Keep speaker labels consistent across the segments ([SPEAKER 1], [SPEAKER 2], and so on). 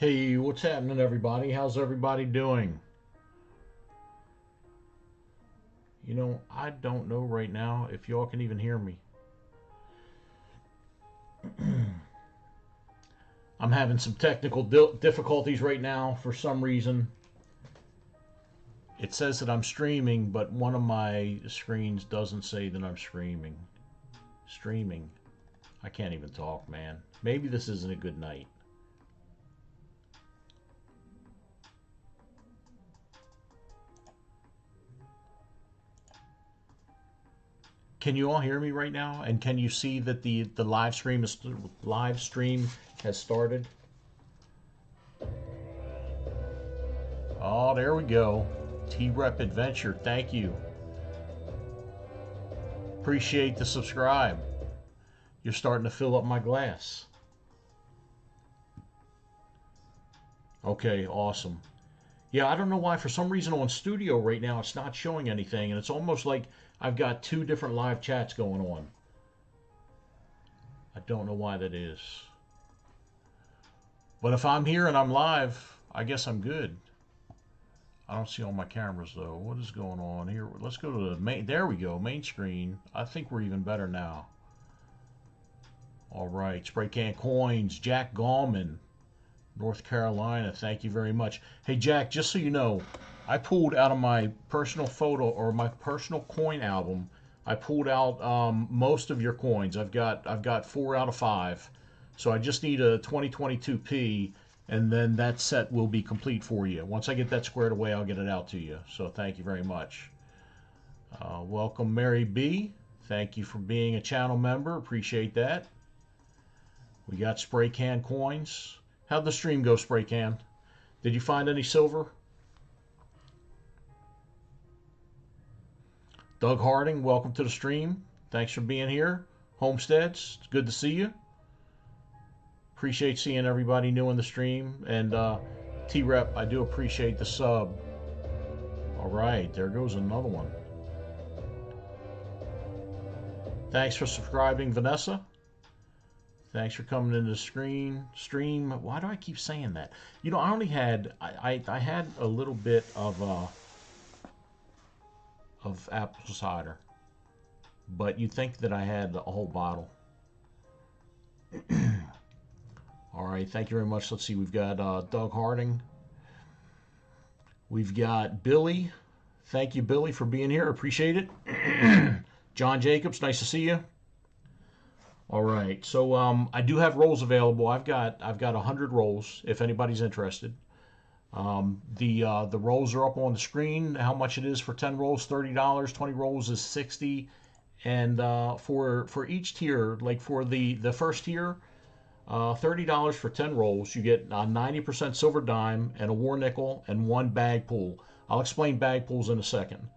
[SPEAKER 1] Hey, what's happening, everybody? How's everybody doing? I don't know right now if y'all can even hear me. I'm having some technical difficulties right now for some reason. It says that I'm streaming, but one of my screens doesn't say that I'm streaming. Streaming. I can't even talk, man. Maybe this isn't a good night. Can you all hear me right now? And can you see that the live stream has started? Oh, there we go. T-Rep Adventure, thank you. Appreciate the subscribe. You're starting to fill up my glass. Okay, awesome. Yeah, I don't know why. For some reason on Studio right now, it's not showing anything, and it's almost like I've got two different live chats going on. I don't know why that is. But if I'm here and I'm live, I guess I'm good. I don't see all my cameras though. What is going on here? Let's go to the main. There we go, main screen. I think we're even better now. All right, Spray Can Coins, Jack Gallman, North Carolina. Thank you very much. Hey Jack, just so you know, I pulled out of my personal photo or my personal coin album. I pulled out most of your coins. I've got 4 out of 5. So I just need a 2022P, and then that set will be complete for you. Once I get that squared away, I'll get it out to you. So thank you very much. Welcome, Mary B. Thank you for being a channel member. Appreciate that. We got Spray Can Coins. How'd the stream go, Spray Can? Did you find any silver? Doug Harding, welcome to the stream. Thanks for being here. Homesteads, it's good to see you. Appreciate seeing everybody new in the stream. And T-Rep, I do appreciate the sub. All right, there goes another one. Thanks for subscribing, Vanessa. Thanks for coming into the stream. Why do I keep saying that? You know, I only had I had a little bit of apple cider, but you'd think that I had a whole bottle. All right, thank you very much. Let's see, we've got Doug Harding. We've got Billy. Thank you, Billy, for being here. Appreciate it. John Jacobs, nice to see you. All right, so I do have rolls available. I've got 100 rolls if anybody's interested. The rolls are up on the screen. How much it is for 10 rolls? $30. 20 rolls is $60. And for each tier, like for the first tier, $30 for 10 rolls. You get 90% silver dime and a war nickel and 1 bag pool. I'll explain bag pools in a second.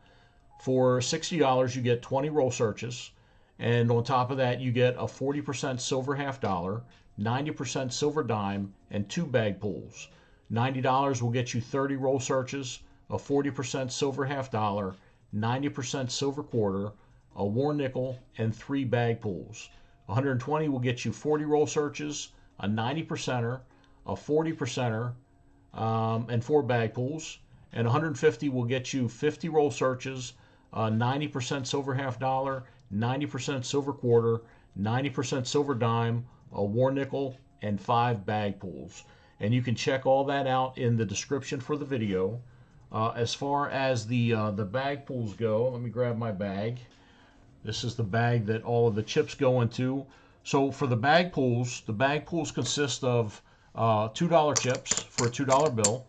[SPEAKER 1] For $60, you get 20 roll searches. And on top of that, you get a 40% silver half dollar, 90% silver dime, and 2 bag pools. $90 will get you 30 roll searches, a 40% silver half dollar, 90% silver quarter, a war nickel, and 3 bag pools. $120 will get you 40 roll searches, a 90%er, a 40%er, and 4 bag pools. And $150 will get you 50 roll searches, a 90% silver half dollar, 90% silver quarter, 90% silver dime, a war nickel, and 5 bag pools. And you can check all that out in the description for the video. As far as the bag pools go, let me grab my bag. This is the bag that all of the chips go into. So for the bag pools consist of $2 chips for a $2 bill.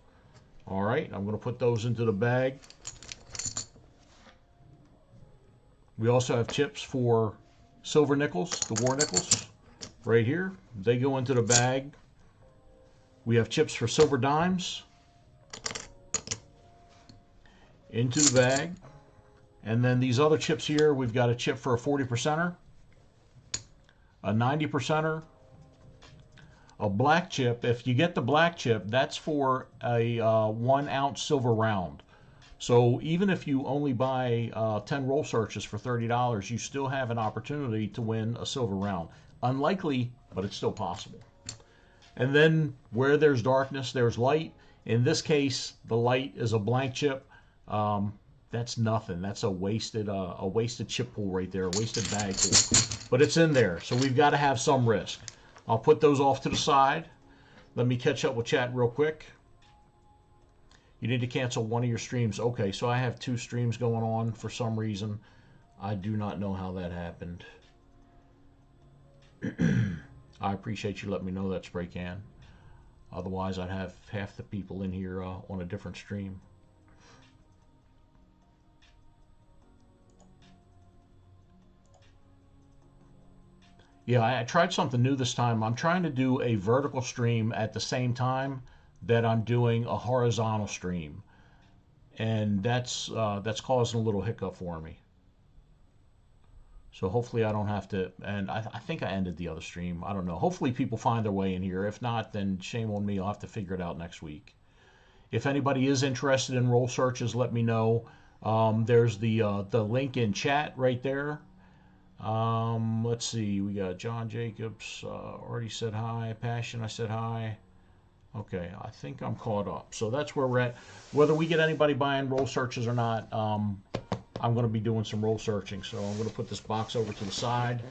[SPEAKER 1] All right, I'm going to put those into the bag. We also have chips for silver nickels, the war nickels, right here. They go into the bag. We have chips for silver dimes into the bag. And then these other chips here, we've got a chip for a 40%er, a 90%er, a black chip. If you get the black chip, that's for a 1 ounce silver round. So even if you only buy 10 roll searches for $30, you still have an opportunity to win a silver round. Unlikely, but it's still possible. And then where there's darkness, there's light. In this case, the light is a blank chip. That's nothing. That's a wasted chip pool right there, a wasted bag pool. But it's in there, so we've got to have some risk. I'll put those off to the side. Let me catch up with chat real quick. You need to cancel one of your streams. Okay, so I have 2 streams going on for some reason. I do not know how that happened. I appreciate you letting me know that, Spray Can. Otherwise, I'd have half the people in here on a different stream. Yeah, I tried something new this time. I'm trying to do a vertical stream at the same time that I'm doing a horizontal stream, and that's causing a little hiccup for me. So hopefully I don't have to, and I think I ended the other stream. I don't know. Hopefully people find their way in here. If not, then shame on me. I'll have to figure it out next week. If anybody is interested in role searches, let me know. There's the link in chat right there. Let's see. We got John Jacobs. Already said hi. Passion, I said hi. Okay, I think I'm caught up. So that's where we're at. Whether we get anybody buying role searches or not, I'm going to be doing some role searching. So I'm going to put this box over to the side.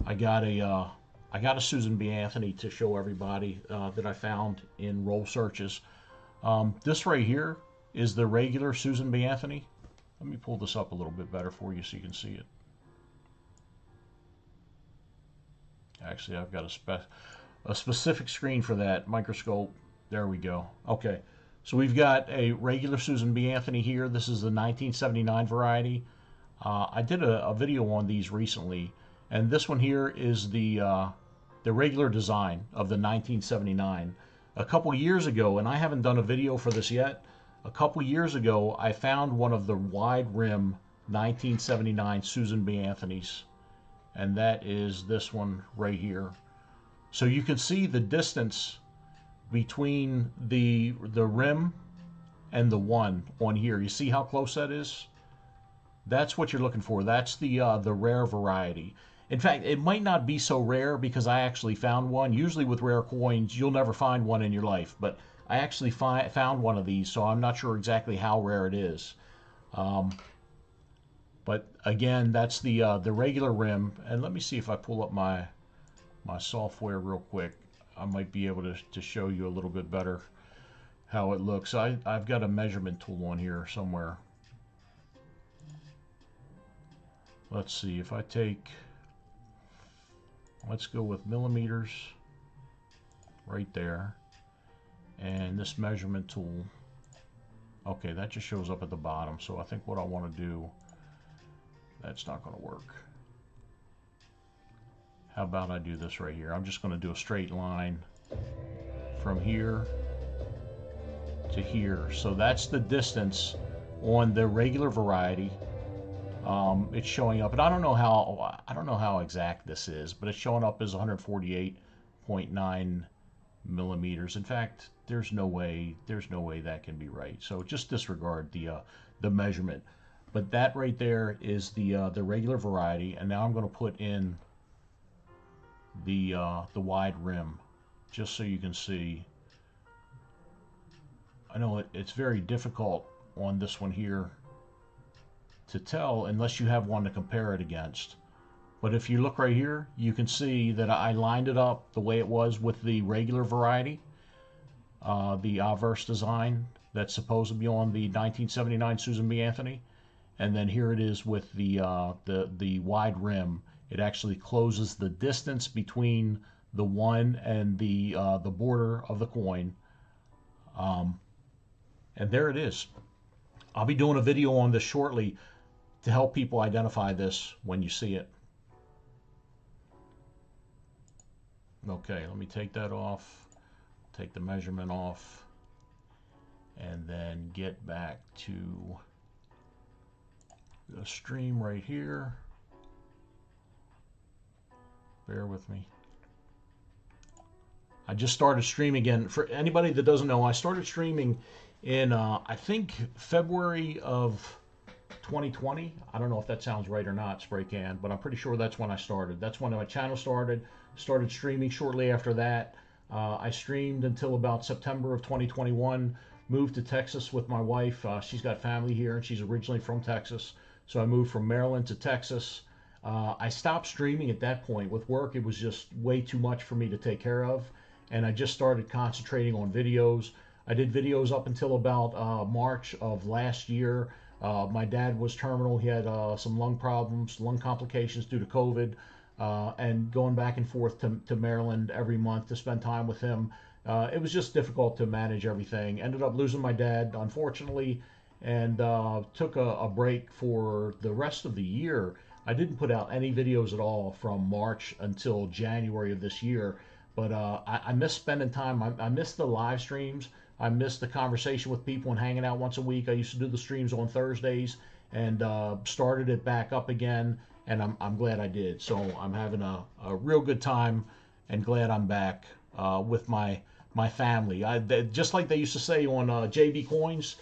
[SPEAKER 1] I got a Susan B. Anthony to show everybody that I found in role searches. This right here is the regular Susan B. Anthony. Let me pull this up a little bit better for you so you can see it. Actually, I've got a specific screen for that microscope. There we go. Okay, so we've got a regular Susan B. Anthony here. This is the 1979 variety. I did a video on these recently, and this one here is the regular design of the 1979. A couple years ago, and I haven't done a video for this yet, a couple years ago I found one of the wide rim 1979 Susan B. Anthony's, and that is this one right here. So you can see the distance between the rim and the one on here. You see how close that is? That's what you're looking for. That's the rare variety. In fact, it might not be so rare because I actually found one. Usually with rare coins, you'll never find one in your life, but I actually found one of these, so I'm not sure exactly how rare it is. But again, that's the regular rim. And let me see if I pull up my software real quick. I might be able to show you a little bit better how it looks. I've got a measurement tool on here somewhere. Let's see if I take, let's go with millimeters right there, and this measurement tool. Okay, that just shows up at the bottom, so I think what I want to do, that's not going to work. How about I do this right here? I'm just going to do a straight line from here to here. So that's the distance on the regular variety. It's showing up, and I don't know how exact this is, but it's showing up as 148.9 millimeters. In fact, there's no way that can be right. So just disregard the measurement. But that right there is the regular variety, and now I'm going to put in the wide rim, just so you can see. I know it's very difficult on this one here to tell unless you have one to compare it against. But if you look right here, you can see that I lined it up the way it was with the regular variety, the Averse design that's supposed to be on the 1979 Susan B. Anthony, and then here it is with the wide rim. It actually closes the distance between the one and the border of the coin, and there it is. I'll be doing a video on this shortly to help people identify this when you see it. Okay, let me take that off, take the measurement off, and then get back to the stream right here. Bear with me. I just started streaming again. For anybody that doesn't know, I started streaming in I think February of 2020. I don't know if that sounds right or not, Spray Can, but I'm pretty sure that's when I started. That's when my channel started. Started streaming shortly after that. I streamed until about September of 2021. Moved to Texas with my wife. She's got family here, and she's originally from Texas. So I moved from Maryland to Texas. I stopped streaming at that point. With work, it was just way too much for me to take care of, and I just started concentrating on videos. I did videos up until about March of last year. My dad was terminal. He had some lung problems, lung complications due to COVID, and going back and forth to Maryland every month to spend time with him. It was just difficult to manage everything. Ended up losing my dad, unfortunately, and took a break for the rest of the year. I didn't put out any videos at all from March until January of this year, but I miss spending time. I miss the live streams. I miss the conversation with people and hanging out once a week. I used to do the streams on Thursdays and started it back up again, and I'm glad I did. So I'm having a real good time and glad I'm back with my family. Just like they used to say on JB Coins,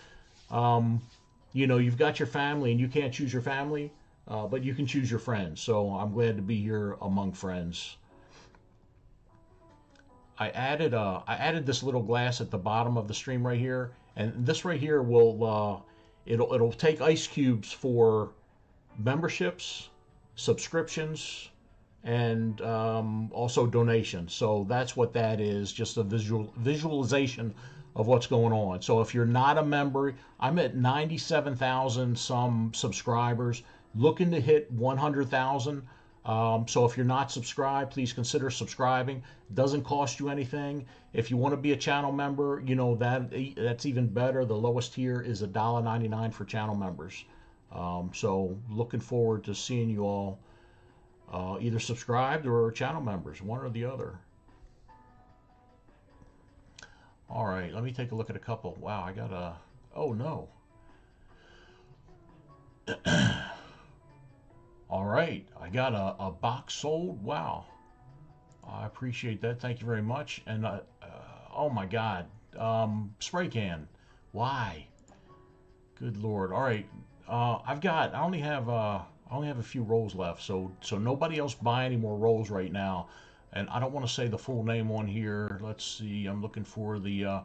[SPEAKER 1] you know, you've got your family and you can't choose your family, but you can choose your friends. So I'm glad to be here among friends. I added this little glass at the bottom of the stream right here, and this right here will it'll take ice cubes for memberships, subscriptions, and also donations. So that's what that is, just a visualization of what's going on. So if you're not a member, I'm at 97,000 some subscribers, looking to hit 100,000. So if you're not subscribed, please consider subscribing. It doesn't cost you anything. If you want to be a channel member, you know that's even better. The lowest tier is $1.99 for channel members. So looking forward to seeing you all either subscribed or channel members, one or the other. All right, let me take a look at a couple. Wow, I got a, oh no. All right, I got a box sold. Wow, I appreciate that. Thank you very much. And oh my God, spray can. Why? Good Lord. All right, I only have a few rolls left, so nobody else buy any more rolls right now. And I don't want to say the full name on here. Let's see. I'm looking for the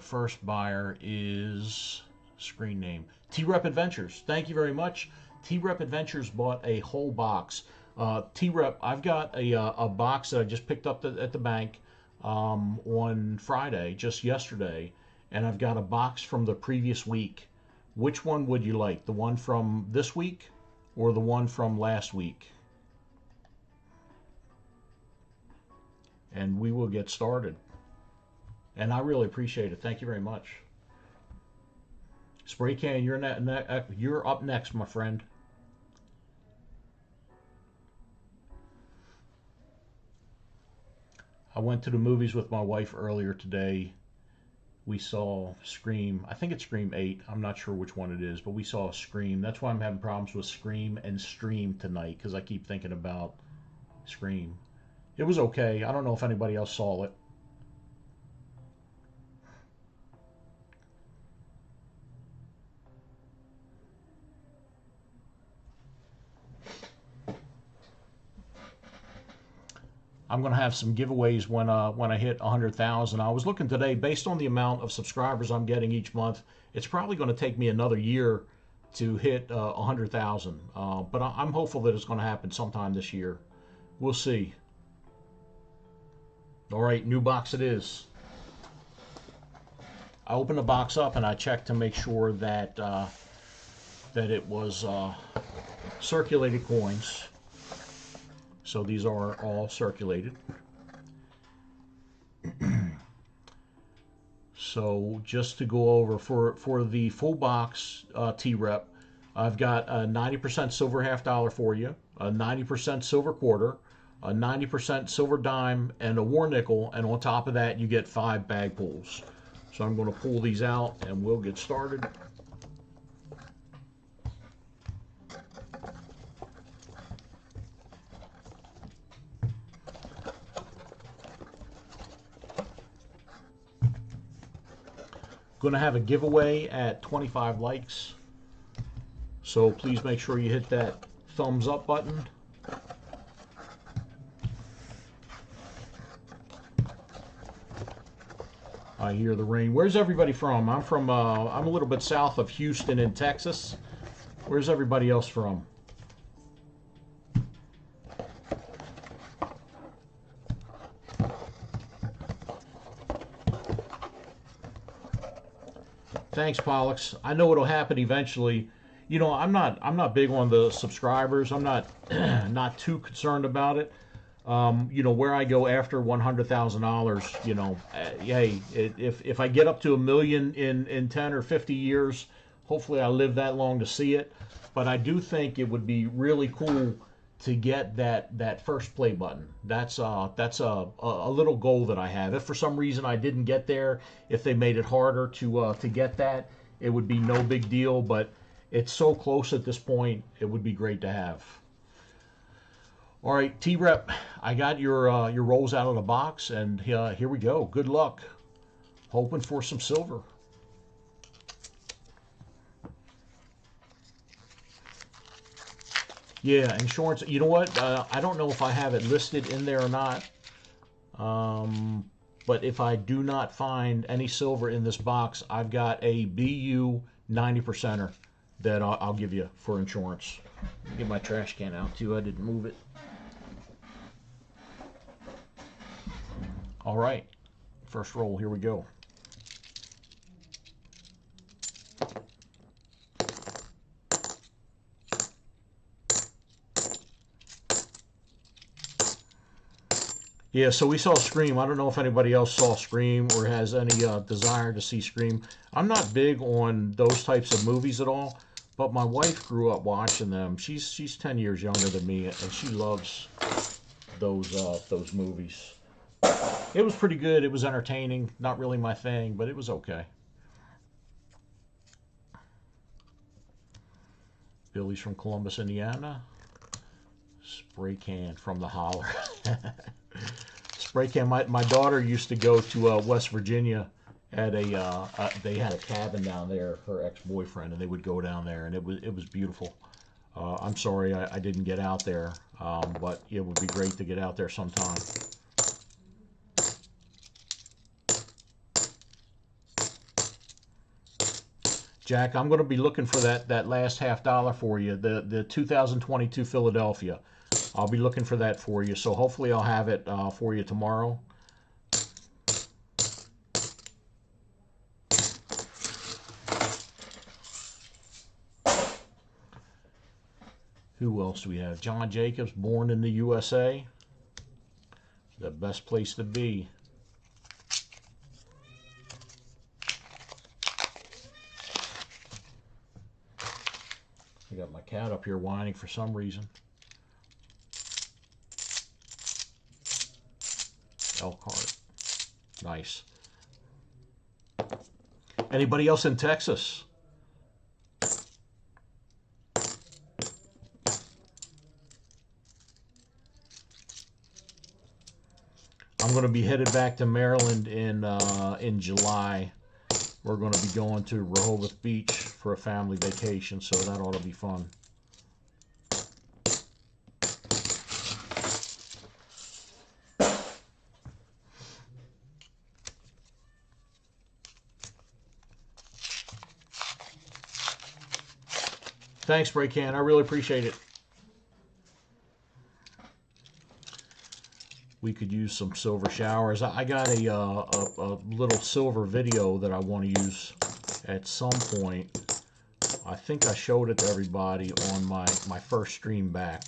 [SPEAKER 1] first buyer is screen name T-Rep Adventures. Thank you very much. T-Rep Adventures bought a whole box. T-Rep, I've got a box that I just picked up at the bank on Friday, just yesterday, and I've got a box from the previous week. Which one would you like? The one from this week or the one from last week? And we will get started. And I really appreciate it. Thank you very much. Spray can, you're up next, my friend. I went to the movies with my wife earlier today. We saw Scream. I think it's Scream 8. I'm not sure which one it is, but we saw Scream. That's why I'm having problems with Scream and Stream tonight, because I keep thinking about Scream. It was okay. I don't know if anybody else saw it. I'm going to have some giveaways when I hit 100,000. I was looking today, based on the amount of subscribers I'm getting each month, it's probably going to take me another year to hit 100,000. But I'm hopeful that it's going to happen sometime this year. We'll see. All right, new box it is. I opened the box up and I checked to make sure that that it was circulated coins. So these are all circulated. So just to go over, for the full box T-Rep, I've got a 90% silver half dollar for you, a 90% silver quarter, a 90% silver dime, and a war nickel, and on top of that you get 5 bag pulls. So I'm going to pull these out and we'll get started. Going to have a giveaway at 25 likes, so please make sure you hit that thumbs up button. I hear the rain. Where's everybody from? I'm a little bit south of Houston in Texas. Where's everybody else from? Thanks, Pollux. I know it'll happen eventually. You know, I'm not big on the subscribers. I'm not not too concerned about it. You know, where I go after $100,000, you know, hey, if I get up to 1 million in 10 or 50 years, hopefully I live that long to see it. But I do think it would be really cool to get that first play button. That's a little goal that I have. If for some reason I didn't get there, if they made it harder to get that, it would be no big deal. But it's so close at this point, it would be great to have. All right, T-Rep, I got your rolls out of the box, and here we go. Good luck. Hoping for some silver. Yeah, insurance. You know what? I don't know if I have it listed in there or not. But if I do not find any silver in this box, I've got a BU 90%er that I'll give you for insurance. Get my trash can out too. I didn't move it. All right, first roll, here we go. Yeah, so we saw Scream. I don't know if anybody else saw Scream or has any desire to see Scream. I'm not big on those types of movies at all, but my wife grew up watching them. She's 10 years younger than me, and she loves those movies. It was pretty good. It was entertaining. Not really my thing, but it was okay. Billy's from Columbus, Indiana. Spray can from the holler. Spray can. My daughter used to go to West Virginia at they had a cabin down there. Her ex-boyfriend, and they would go down there, and it was beautiful. I'm sorry I didn't get out there, but it would be great to get out there sometime. Jack, I'm going to be looking for that last $50 for you, the 2022 Philadelphia. I'll be looking for that for you, so hopefully I'll have it for you tomorrow. Who else do we have? John Jacobs, born in the USA. The best place to be. I got my cat up here whining for some reason. Elkhart. Nice. Anybody else in Texas? I'm going to be headed back to Maryland in July. We're going to be going to Rehoboth Beach for a family vacation, so that ought to be fun. Thanks, Braycan. I really appreciate it. We could use some silver showers. I got a little silver video that I want to use at some point. I think I showed it to everybody on my first stream back.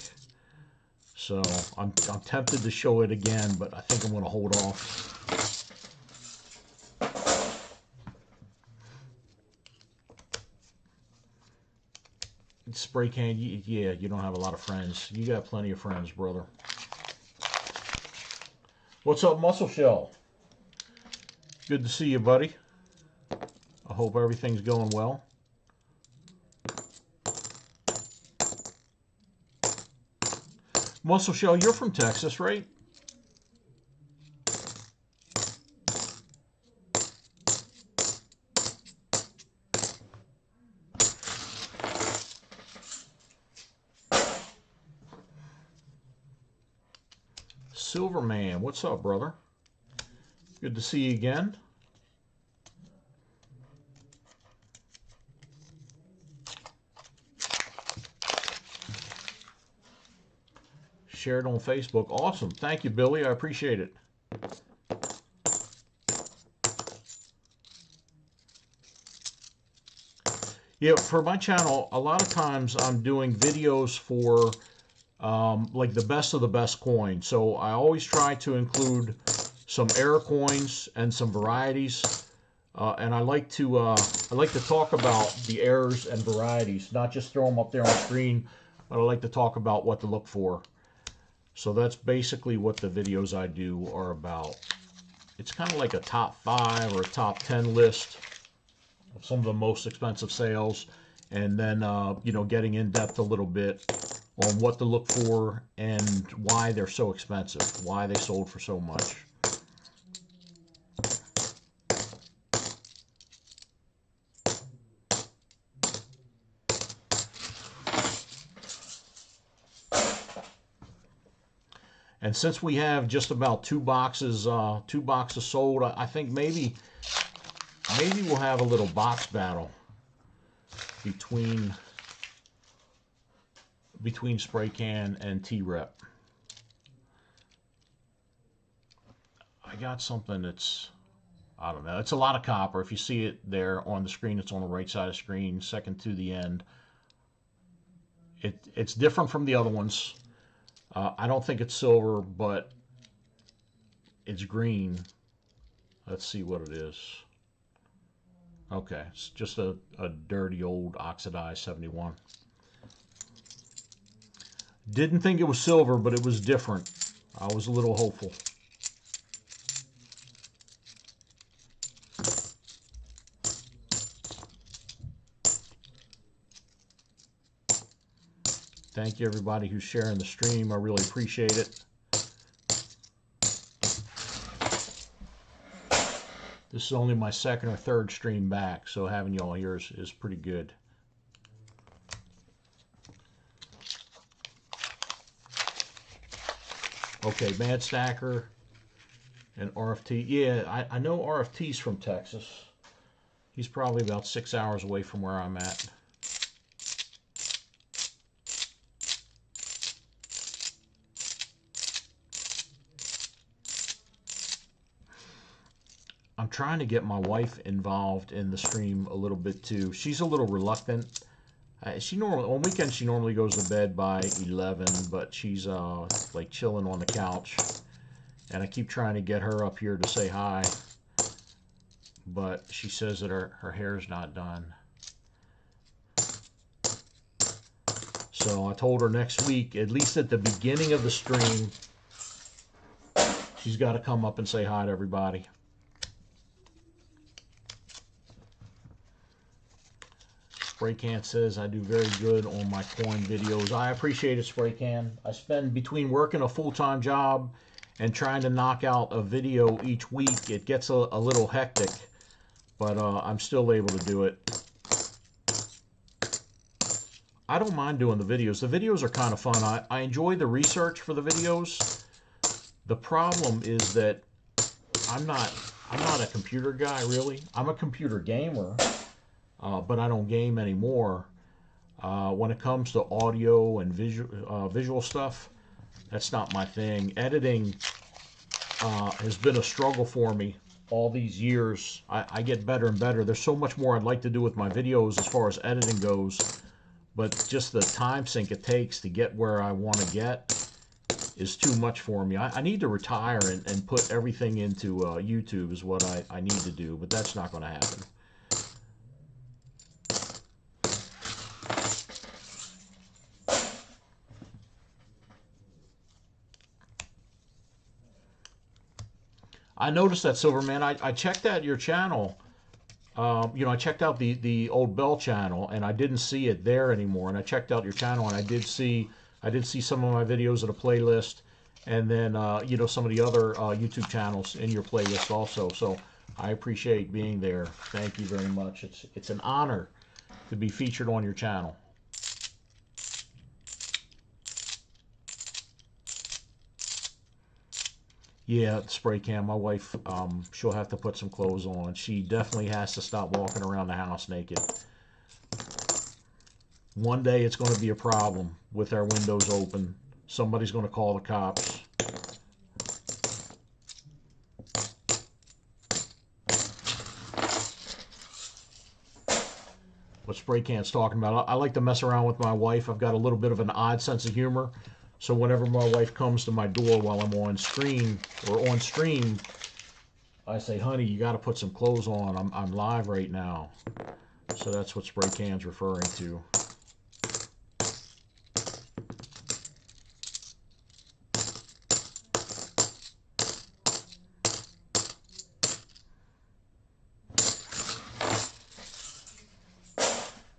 [SPEAKER 1] So I'm tempted to show it again, but I think I'm going to hold off. Spray can, yeah, you don't have a lot of friends. You got plenty of friends, brother. What's up, Muscle Shell? Good to see you, buddy. I hope everything's going well. Muscle Shell, you're from Texas, right? Silverman, what's up, brother? Good to see you again. Shared on Facebook. Awesome. Thank you, Billy. I appreciate it. Yeah, for my channel, a lot of times I'm doing videos for like the best of the best coins. So I always try to include some error coins and some varieties. And I like to talk about the errors and varieties, not just throw them up there on the screen, but I like to talk about what to look for. So that's basically what the videos I do are about. It's kind of like a top 5 or a top 10 list of some of the most expensive sales, and then you know, getting in depth a little bit on what to look for and why they're so expensive, why they sold for so much. And since we have just about two boxes sold, I think maybe we'll have a little box battle between Spray Can and T-Rep. I got something that's, I don't know, it's a lot of copper. If you see it there on the screen, it's on the right side of the screen, second to the end. It's different from the other ones. I don't think it's silver, but it's green. Let's see what it is. Okay, it's just a dirty old oxidized 71. Didn't think it was silver, but it was different. I was a little hopeful. Thank you, everybody who's sharing the stream. I really appreciate it. This is only my second or third stream back, so having y'all here is pretty good. Okay, Mad Stacker and RFT. Yeah, I know RFT's from Texas. He's probably about 6 hours away from where I'm at. I'm trying to get my wife involved in the stream a little bit too. She's a little reluctant. She normally, on weekends, she normally goes to bed by 11, but she's like chilling on the couch. And I keep trying to get her up here to say hi, but she says that her hair's not done. So I told her next week, at least at the beginning of the stream, she's got to come up and say hi to everybody. Spray Can says, I do very good on my coin videos. I appreciate it, Spray Can. I spend, between working a full-time job and trying to knock out a video each week, it gets a little hectic, but I'm still able to do it. I don't mind doing the videos. The videos are kind of fun. I enjoy the research for the videos. The problem is that I'm not a computer guy, really. I'm a computer gamer. But I don't game anymore. When it comes to audio and visual stuff, that's not my thing. Editing has been a struggle for me all these years. I get better and better. There's so much more I'd like to do with my videos as far as editing goes, but just the time sink it takes to get where I want to get is too much for me. I need to retire and put everything into YouTube is what I need to do, but that's not going to happen. I noticed that, Silverman. I checked out your channel. You know, I checked out the old Bell channel, and I didn't see it there anymore. And I checked out your channel, and I did see some of my videos in a playlist, and then you know, some of the other YouTube channels in your playlist also. So I appreciate being there. Thank you very much. It's an honor to be featured on your channel. Yeah, Spray Can. My wife, she'll have to put some clothes on. She definitely has to stop walking around the house naked. One day it's going to be a problem with our windows open. somebody's going to call the cops. What spray can's talking about. I like to mess around with my wife. I've got a little bit of an odd sense of humor. So whenever my wife comes to my door while I'm on screen or on stream, I say, honey, you got to put some clothes on. I'm live right now. So that's what spray can's referring to.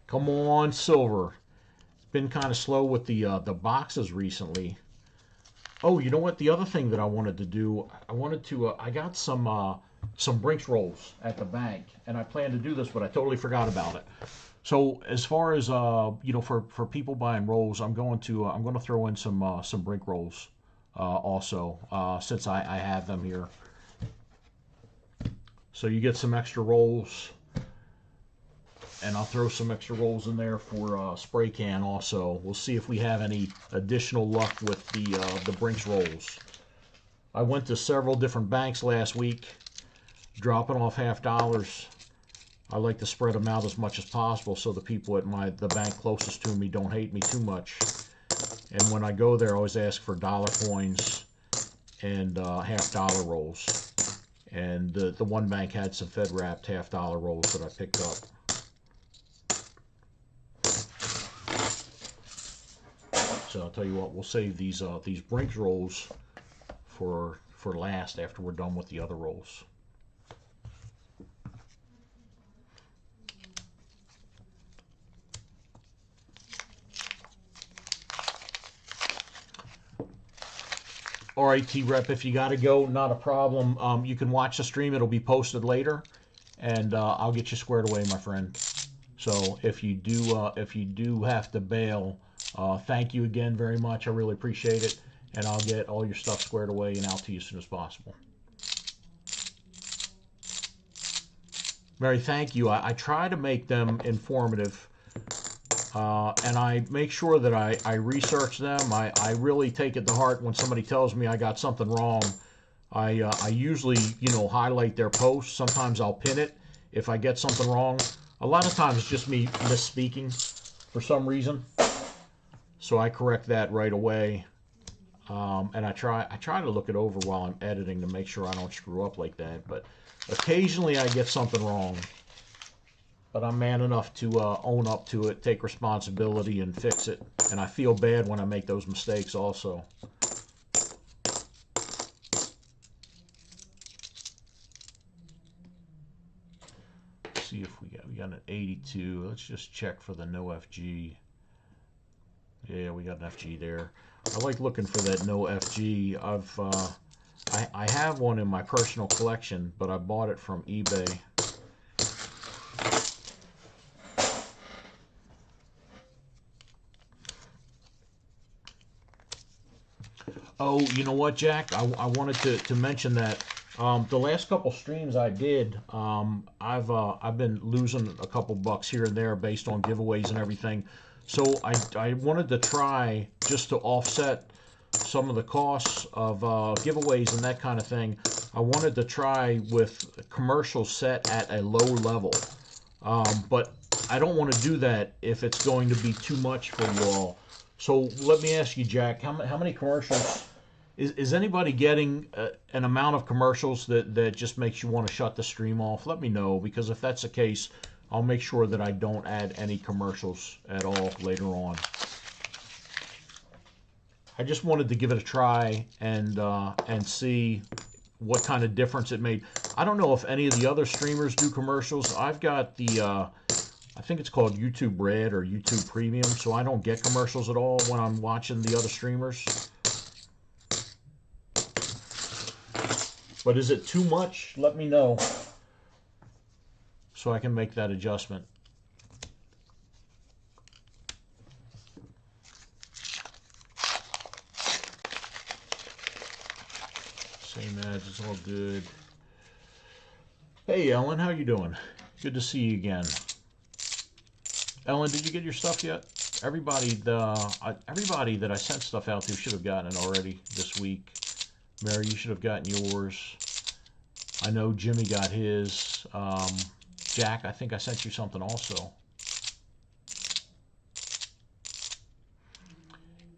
[SPEAKER 1] Come on, Silver. It's been kind of slow with the boxes recently. Oh, you know what? The other thing that I wanted to do, I got some Brinks rolls at the bank, and I planned to do this, but I totally forgot about it. So as far as you know, for people buying rolls, I'm going to throw in some Brink rolls also, since I have them here. So you get some extra rolls, and I'll throw some extra rolls in there for spray can also. We'll see if we have any additional luck with the Brinks rolls. I went to several different banks last week, dropping off $50. I like to spread them out as much as possible so the people at the bank closest to me don't hate me too much. And when I go there, I always ask for dollar coins and $half-dollar rolls. And the one bank had some Fed wrapped $half-dollar rolls that I picked up. So I'll tell you what, we'll save these Brinks rolls for last after we're done with the other rolls. All right, T-Rep, if you got to go, not a problem. You can watch the stream. It'll be posted later, and I'll get you squared away, my friend. So if you do have to bail, thank you again very much. I really appreciate it, and I'll get all your stuff squared away and out to you as soon as possible. Mary, thank you. I try to make them informative, and I make sure that I research them. I really take it to heart when somebody tells me I got something wrong. I usually, highlight their post. Sometimes I'll pin it if I get something wrong. A lot of times it's just me misspeaking for some reason. So I correct that right away. And I try to look it over while I'm editing to make sure I don't screw up like that. But occasionally I get something wrong. But I'm man enough to own up to it, take responsibility, and fix it. And I feel bad when I make those mistakes also. Let's see if we got an 82. Let's just check for the no FG. Yeah, we got an FG there. I like looking for that no FG. I have one in my personal collection, but I bought it from eBay. Oh, you know what, Jack? I wanted to mention that the last couple streams I did, I've been losing a couple bucks here and there based on giveaways and everything. So I wanted to try just to offset some of the costs of giveaways and that kind of thing. I wanted to try with commercials set at a low level, but I don't want to do that if it's going to be too much for you all. So let me ask you, Jack, how many commercials? Is anybody getting an amount of commercials that just makes you want to shut the stream off? Let me know, because if that's the case, I'll make sure that I don't add any commercials at all later on. I just wanted to give it a try and see what kind of difference it made. I don't know if any of the other streamers do commercials. I've got the I think it's called YouTube Red or YouTube Premium, so I don't get commercials at all when I'm watching the other streamers. But is it too much? Let me know so I can make that adjustment. Same ads, it's all good. Hey, Ellen, how you doing? Good to see you again. Ellen, did you get your stuff yet? everybody that I sent stuff out to should have gotten it already this week. Mary, you should have gotten yours. I know Jimmy got his. Jack, I think I sent you something also.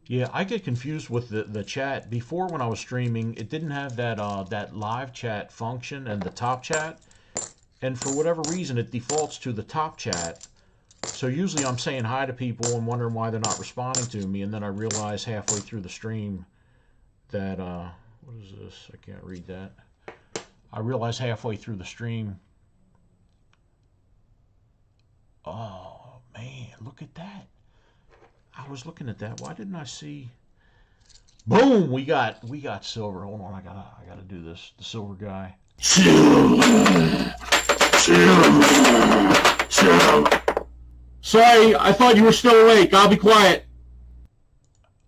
[SPEAKER 1] Yeah, I get confused with the chat. Before, when I was streaming, it didn't have that that live chat function and the top chat. And for whatever reason, it defaults to the top chat. So usually I'm saying hi to people and wondering why they're not responding to me. And then I realize halfway through the stream that, what is this? I can't read that. I realize halfway through the stream. Oh, man, look at that. I was looking at that. Why didn't I see? Boom! We got silver. Hold on, I gotta do this. The silver guy.
[SPEAKER 2] Silver. Sorry, I thought you were still awake. I'll be quiet.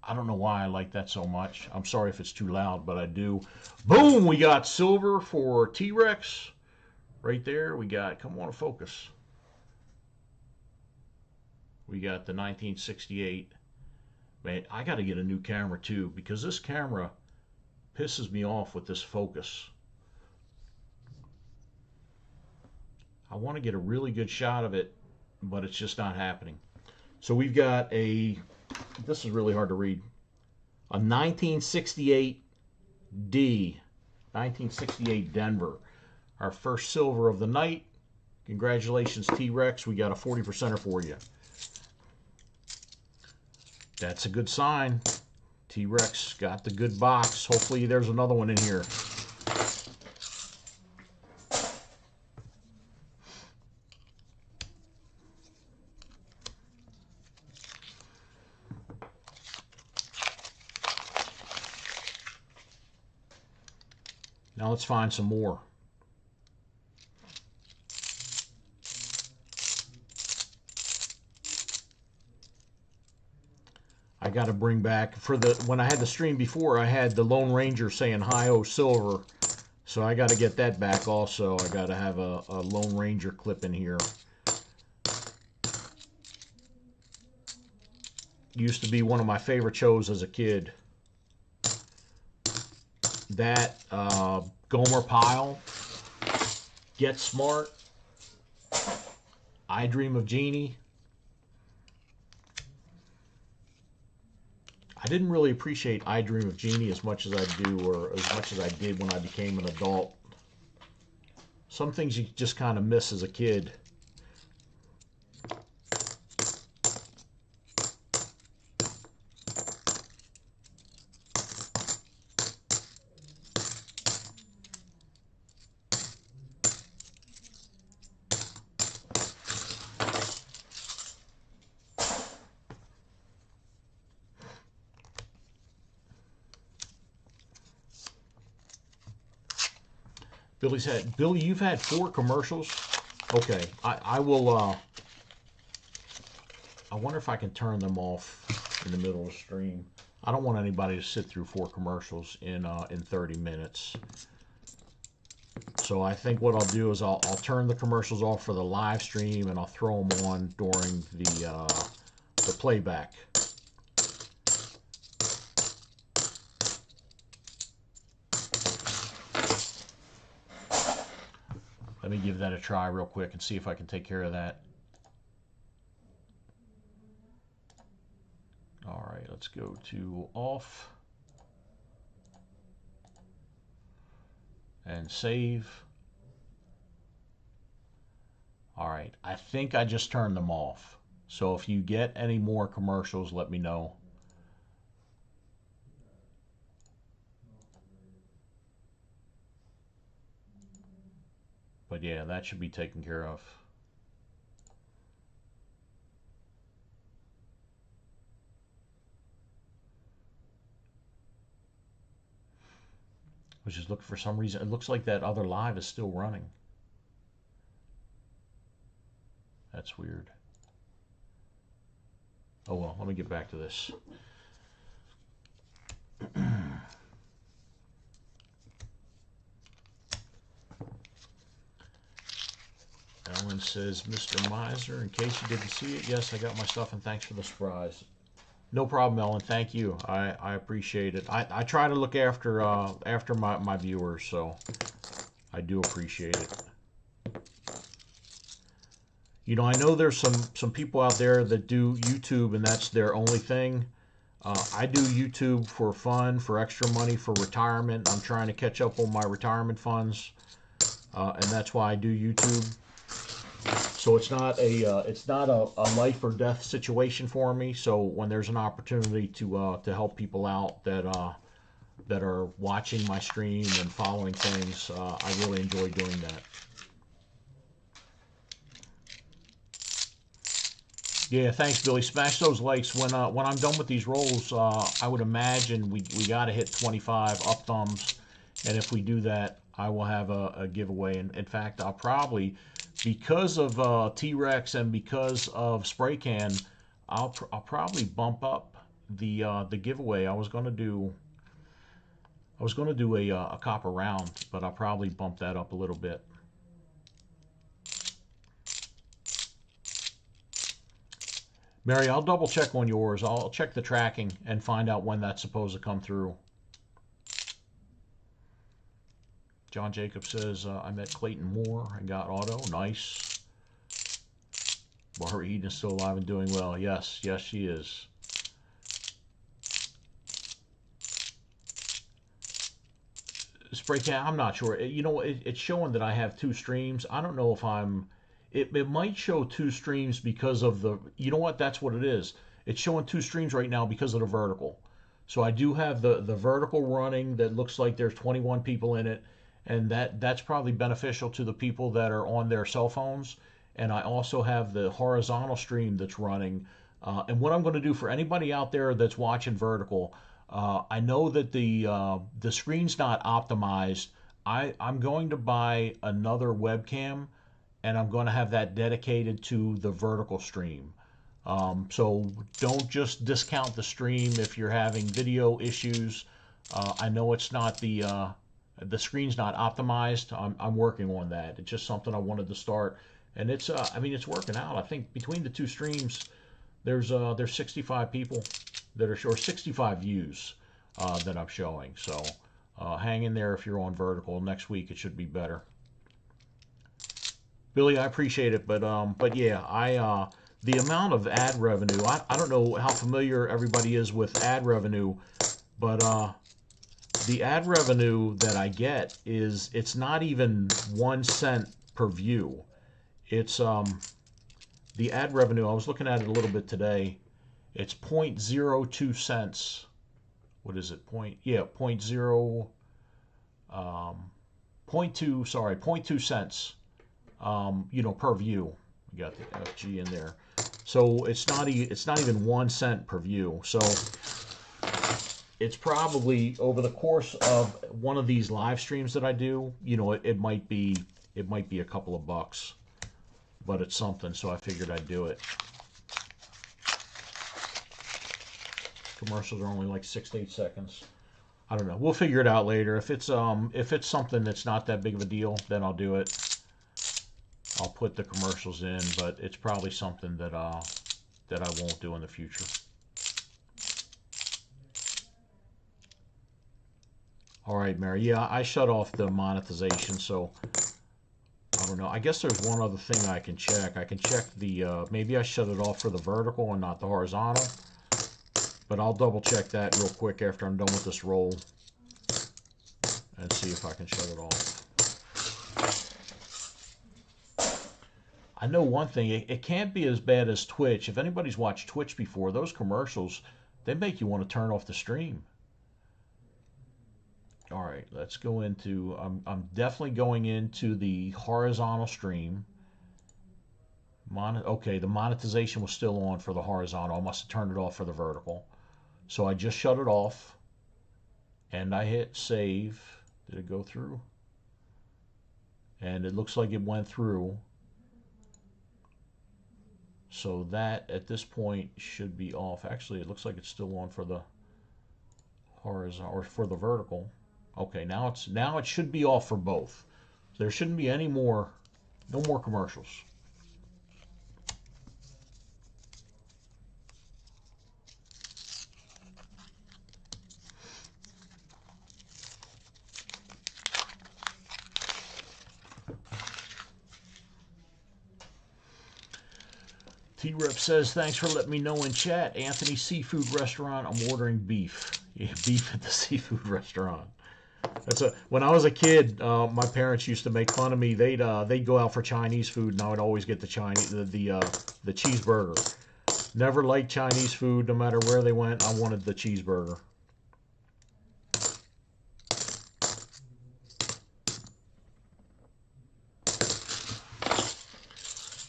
[SPEAKER 1] I don't know why I like that so much. I'm sorry if it's too loud, but I do. Boom! We got silver for T-Rex. Right there. We got, come on, focus. We got the 1968. Man, I got to get a new camera too, because this camera pisses me off with this focus. I want to get a really good shot of it, but it's just not happening. So we've got a, this is really hard to read, a 1968 D, 1968 Denver. Our first silver of the night. Congratulations, T-Rex. We got a 40%er for you. That's a good sign. T-Rex got the good box. Hopefully there's another one in here. Now let's find some more. I got to bring back, for the, when I had the stream before, I had the Lone Ranger saying hi-oh silver. So I got to get that back also. I got to have a Lone Ranger clip in here. Used to be one of my favorite shows as a kid. That, Gomer Pyle, Get Smart, I Dream of Jeannie. I didn't really appreciate I Dream of Jeannie as much as I do, or as much as I did when I became an adult. Some things you just kind of miss as a kid. Billy, you've had 4 commercials. Okay, I will. I wonder if I can turn them off in the middle of the stream. I don't want anybody to sit through 4 commercials in 30 minutes. So I think what I'll do is I'll turn the commercials off for the live stream, and I'll throw them on during the playback. Let me give that a try real quick and see if I can take care of that. All right, let's go to off and save. All right, I think I just turned them off. So if you get any more commercials, let me know. But yeah, that should be taken care of. I was just looking for some reason. It looks like that other live is still running. That's weird. Oh well, let me get back to this. Ellen says, Mr. Miser, in case you didn't see it, yes, I got my stuff and thanks for the surprise. No problem, Ellen. Thank you. I appreciate it. I try to look after my viewers, so I do appreciate it. You know, I know there's some people out there that do YouTube and that's their only thing. I do YouTube for fun, for extra money, for retirement. I'm trying to catch up on my retirement funds, and that's why I do YouTube. So it's not a life or death situation for me. So when there's an opportunity to help people out that are watching my stream and following things, I really enjoy doing that. Yeah, thanks, Billy. Smash those likes. When I'm done with these rolls, I would imagine we got to hit 25 up thumbs, and if we do that, I will have a giveaway. And in fact, I'll probably, because of T-Rex and because of Spray Can, I'll probably bump up the giveaway. I was gonna do a copper round, but I'll probably bump that up a little bit. Mary, I'll double check on yours. I'll check the tracking and find out when that's supposed to come through. John Jacob says, I met Clayton Moore and got auto. Nice. Barbara Eden is still alive and doing well. Yes, yes, she is. Spray Can, I'm not sure. You know, it's showing that I have two streams. I don't know if I'm... It might show two streams because of the... You know what? That's what it is. It's showing two streams right now because of the vertical. So I do have the vertical running that looks like there's 21 people in it. And that's probably beneficial to the people that are on their cell phones. And I also have the horizontal stream that's running. And what I'm going to do for anybody out there that's watching vertical... I know that the screen's not optimized. I'm going to buy another webcam, and I'm going to have that dedicated to the vertical stream. So don't just discount the stream if you're having video issues. I know it's not the screen's not optimized. I'm working on that. It's just something I wanted to start, and it's I mean it's working out. I think between the two streams, there's 65 people that are, or 65 views that I'm showing. So hang in there if you're on vertical. Next week it should be better. Billy, I appreciate it, but yeah, the amount of ad revenue. I don't know how familiar everybody is with ad revenue, but the ad revenue that I get it's not even 1 cent per view. It's the ad revenue. I was looking at it a little bit today. It's 0.02 cents. What is it? Point 0. 0.2 cents. You know, per view. We got the FG in there. So it's not even 1 cent per view. So it's probably over the course of one of these live streams that I do, you know, it might be a couple of bucks, but it's something. So I figured I'd do it. Commercials are only like 6 to 8 seconds. I don't know. We'll figure it out later. If it's something that's not that big of a deal, then I'll do it. I'll put the commercials in, but it's probably something that I won't do in the future. All right, Mary. Yeah, I shut off the monetization, so I don't know. I guess there's one other thing I can check. I can check the maybe I shut it off for the vertical and not the horizontal. But I'll double check that real quick after I'm done with this roll and see if I can shut it off. I know one thing, it can't be as bad as Twitch. If anybody's watched Twitch before, those commercials, they make you want to turn off the stream. All right, let's go into, I'm definitely going into the horizontal stream. Okay, the monetization was still on for the horizontal. I must have turned it off for the vertical. So I just shut it off and I hit save. Did it go through? And it looks like it went through. So that at this point should be off. Actually, it looks like it's still on for the horizontal or for the vertical. Okay, now it should be off for both. There shouldn't be any more, no more commercials. T-Rep says, thanks for letting me know in chat. Anthony Seafood Restaurant, I'm ordering beef. Yeah, beef at the seafood restaurant. When I was a kid, my parents used to make fun of me. They'd go out for Chinese food, and I would always get the cheeseburger. Never liked Chinese food, no matter where they went. I wanted the cheeseburger.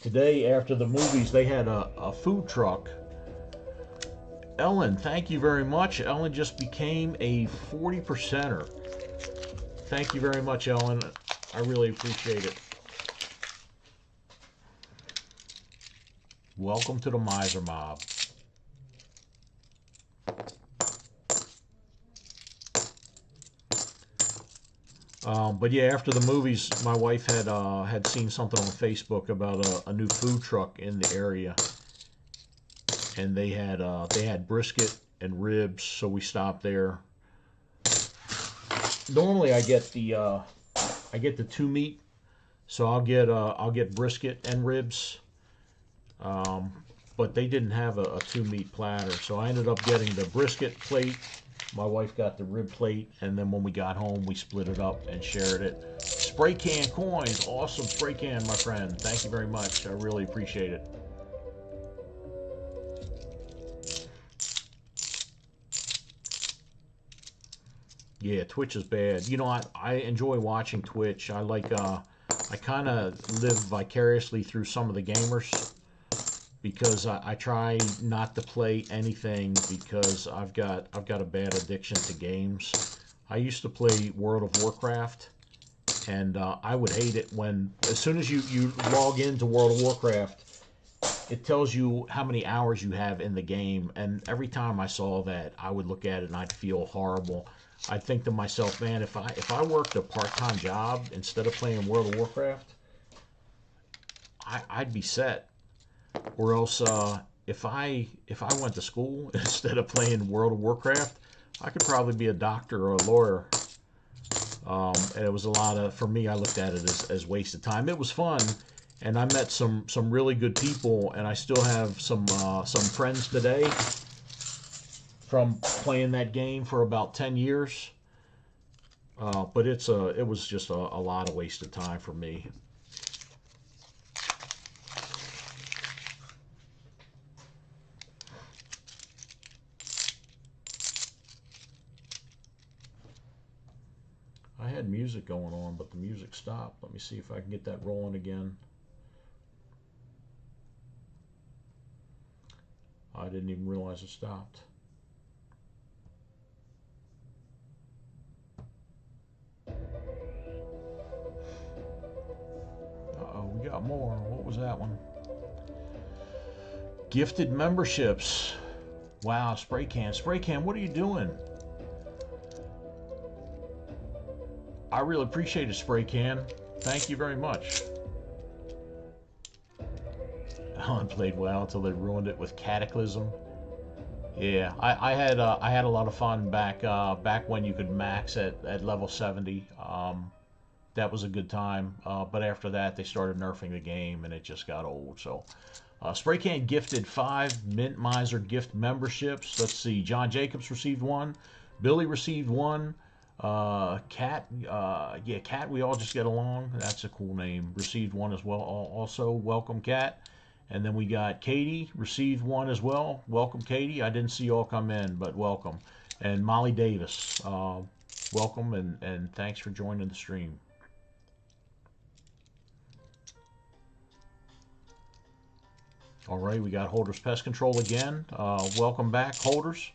[SPEAKER 1] Today, after the movies, they had a food truck. Ellen, thank you very much. Ellen just became a 40%er. Thank you very much, Ellen. I really appreciate it. Welcome to the Miser Mob. But yeah, after the movies, my wife had seen something on Facebook about a new food truck in the area, and they had brisket and ribs, so we stopped there. Normally, I get the two meat, so I'll get brisket and ribs. But they didn't have a two meat platter, so I ended up getting the brisket plate. My wife got the rib plate, and then when we got home, we split it up and shared it. Spray can coins, awesome spray can, my friend. Thank you very much. I really appreciate it. Yeah, Twitch is bad. You know, I enjoy watching Twitch. I kind of live vicariously through some of the gamers, because I try not to play anything because I've got a bad addiction to games. I used to play World of Warcraft, and I would hate it when, as soon as you log into World of Warcraft, it tells you how many hours you have in the game, and every time I saw that, I would look at it and I'd feel horrible. I'd think to myself, man, if I worked a part-time job instead of playing World of Warcraft, I'd be set. Or else, if I went to school instead of playing World of Warcraft, I could probably be a doctor or a lawyer. And it was for me, I looked at it as wasted time. It was fun, and I met some really good people, and I still have some friends today from playing that game for about 10 years. But it was just a lot of wasted time for me. I had music going on, but the music stopped. Let me see if I can get that rolling again. I didn't even realize it stopped. Uh-oh, we got more. What was that one? Gifted memberships. Wow, Spray Can. Spray Can, what are you doing? I really appreciate it, Spray Can. Thank you very much. Alan played WoW until they ruined it with Cataclysm. Yeah, I had a lot of fun back when you could max at level 70. That was a good time. But after that, they started nerfing the game, and it just got old. So, Spray Can gifted 5 Mint Miser gift memberships. Let's see. John Jacobs received 1. Billy received 1. Cat, Cat, we all just get along. That's a cool name. Received 1 as well. Also, welcome, Cat. And then we got Katie, received 1 as well. Welcome, Katie. I didn't see you all come in, but welcome. And Molly Davis, welcome, and thanks for joining the stream. All right, we got Holders Pest Control again. Welcome back, Holders.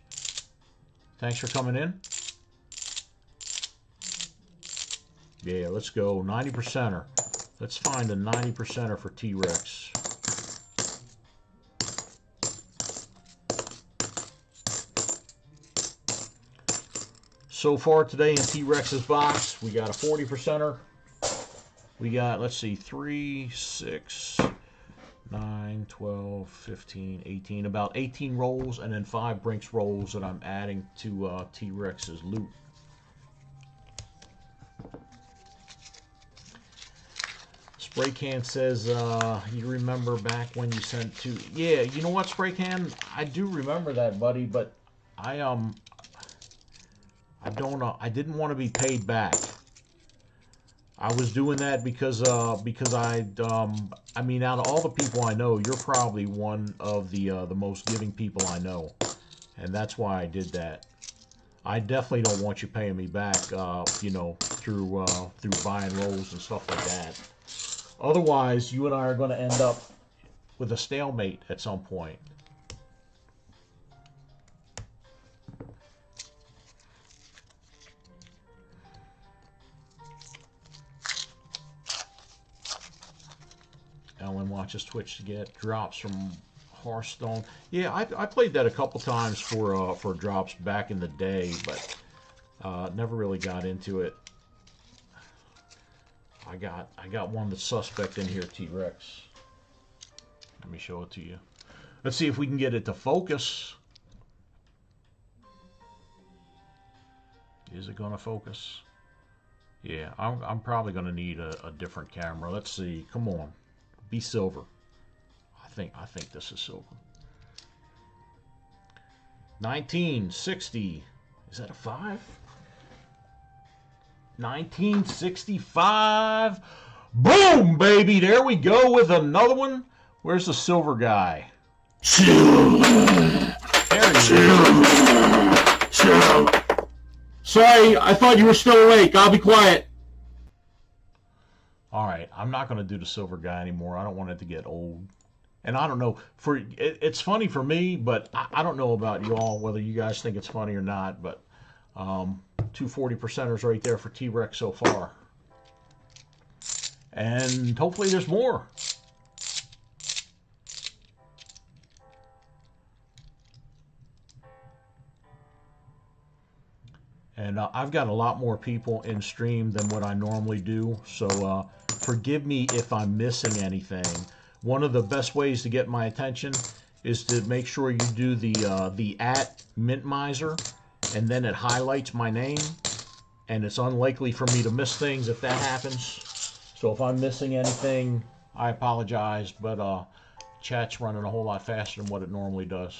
[SPEAKER 1] Thanks for coming in. Yeah, let's go 90%er. Let's find a 90%er for T-Rex. So far today in T-Rex's box, we got a 40%er. We got, let's see, 3, 6, 9, 12, 15, 18, about 18 rolls, and then 5 Brinks rolls that I'm adding to T-Rex's loot. Spray Can says, you remember back when you sent to... Yeah, you know what, Spray Can? I do remember that, buddy, but I don't know. I didn't want to be paid back. I was doing that because I mean, out of all the people I know, you're probably one of the most giving people I know, and that's why I did that. I definitely don't want you paying me back, you know, through buying rolls and stuff like that. Otherwise, you and I are going to end up with a stalemate at some point. Ellen watches Twitch to get drops from Hearthstone. Yeah, I played that a couple times for drops back in the day, but never really got into it. I got one that's suspect in here, T-Rex. Let me show it to you. Let's see if we can get it to focus. Is it going to focus? Yeah, I'm probably going to need a different camera. Let's see. Come on. Be silver. I think this is silver. 1960. Is that a 5? 1965. Boom, baby. There we go with another one. Where's the silver guy?
[SPEAKER 2] Silver.
[SPEAKER 1] There he is.
[SPEAKER 2] Silver. Sorry, I thought you were still awake. I'll be quiet.
[SPEAKER 1] All right, I'm not going to do the silver guy anymore. I don't want it to get old. And I don't know, it's funny for me, but I don't know about you all, whether you guys think it's funny or not, but 240%ers right there for T-Rex so far. And hopefully there's more. And I've got a lot more people in stream than what I normally do, so forgive me if I'm missing anything. One of the best ways to get my attention is to make sure you do the @Mintmiser, and then it highlights my name, and it's unlikely for me to miss things if that happens. So if I'm missing anything, I apologize, but chat's running a whole lot faster than what it normally does.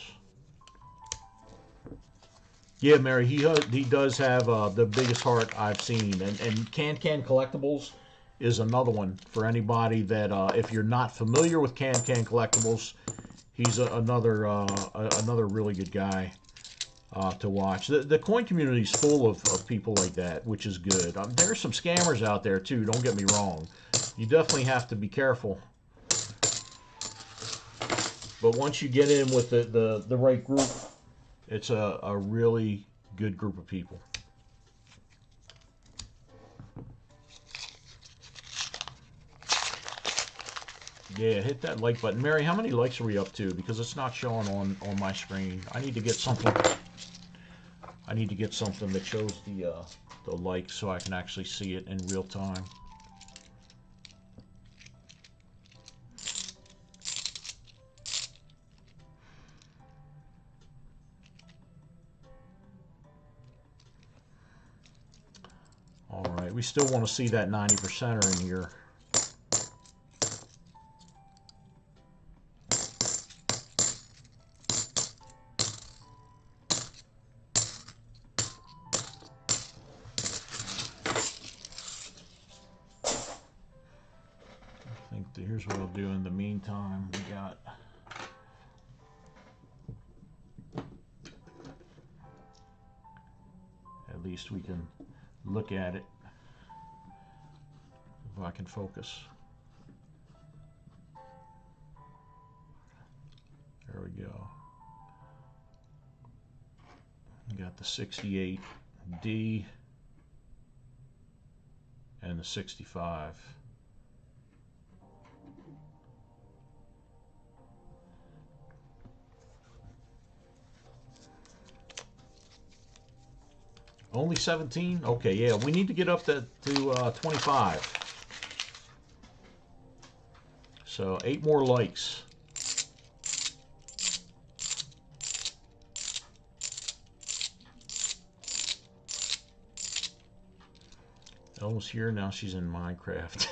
[SPEAKER 1] Yeah, Mary, he does have the biggest heart I've seen, and Can Collectibles is another one for anybody that if you're not familiar with Can Collectibles, he's another really good guy to watch. The coin community is full of people like that, which is good. There's some scammers out there too. Don't get me wrong. You definitely have to be careful. But once you get in with the right group, it's a really good group of people. Yeah, hit that like button. Mary, how many likes are we up to? Because it's not showing on my screen. I need to get something. I need to get something that shows the likes so I can actually see it in real time. All right, we still want to see that 90%er in here. Here's what I'll do in the meantime. We got at least we can look at it if I can focus. There we go. We got the 68D and the 65. Only 17? Okay, yeah, we need to get up to 25. So 8 more likes. Ellen's here now. She's in Minecraft.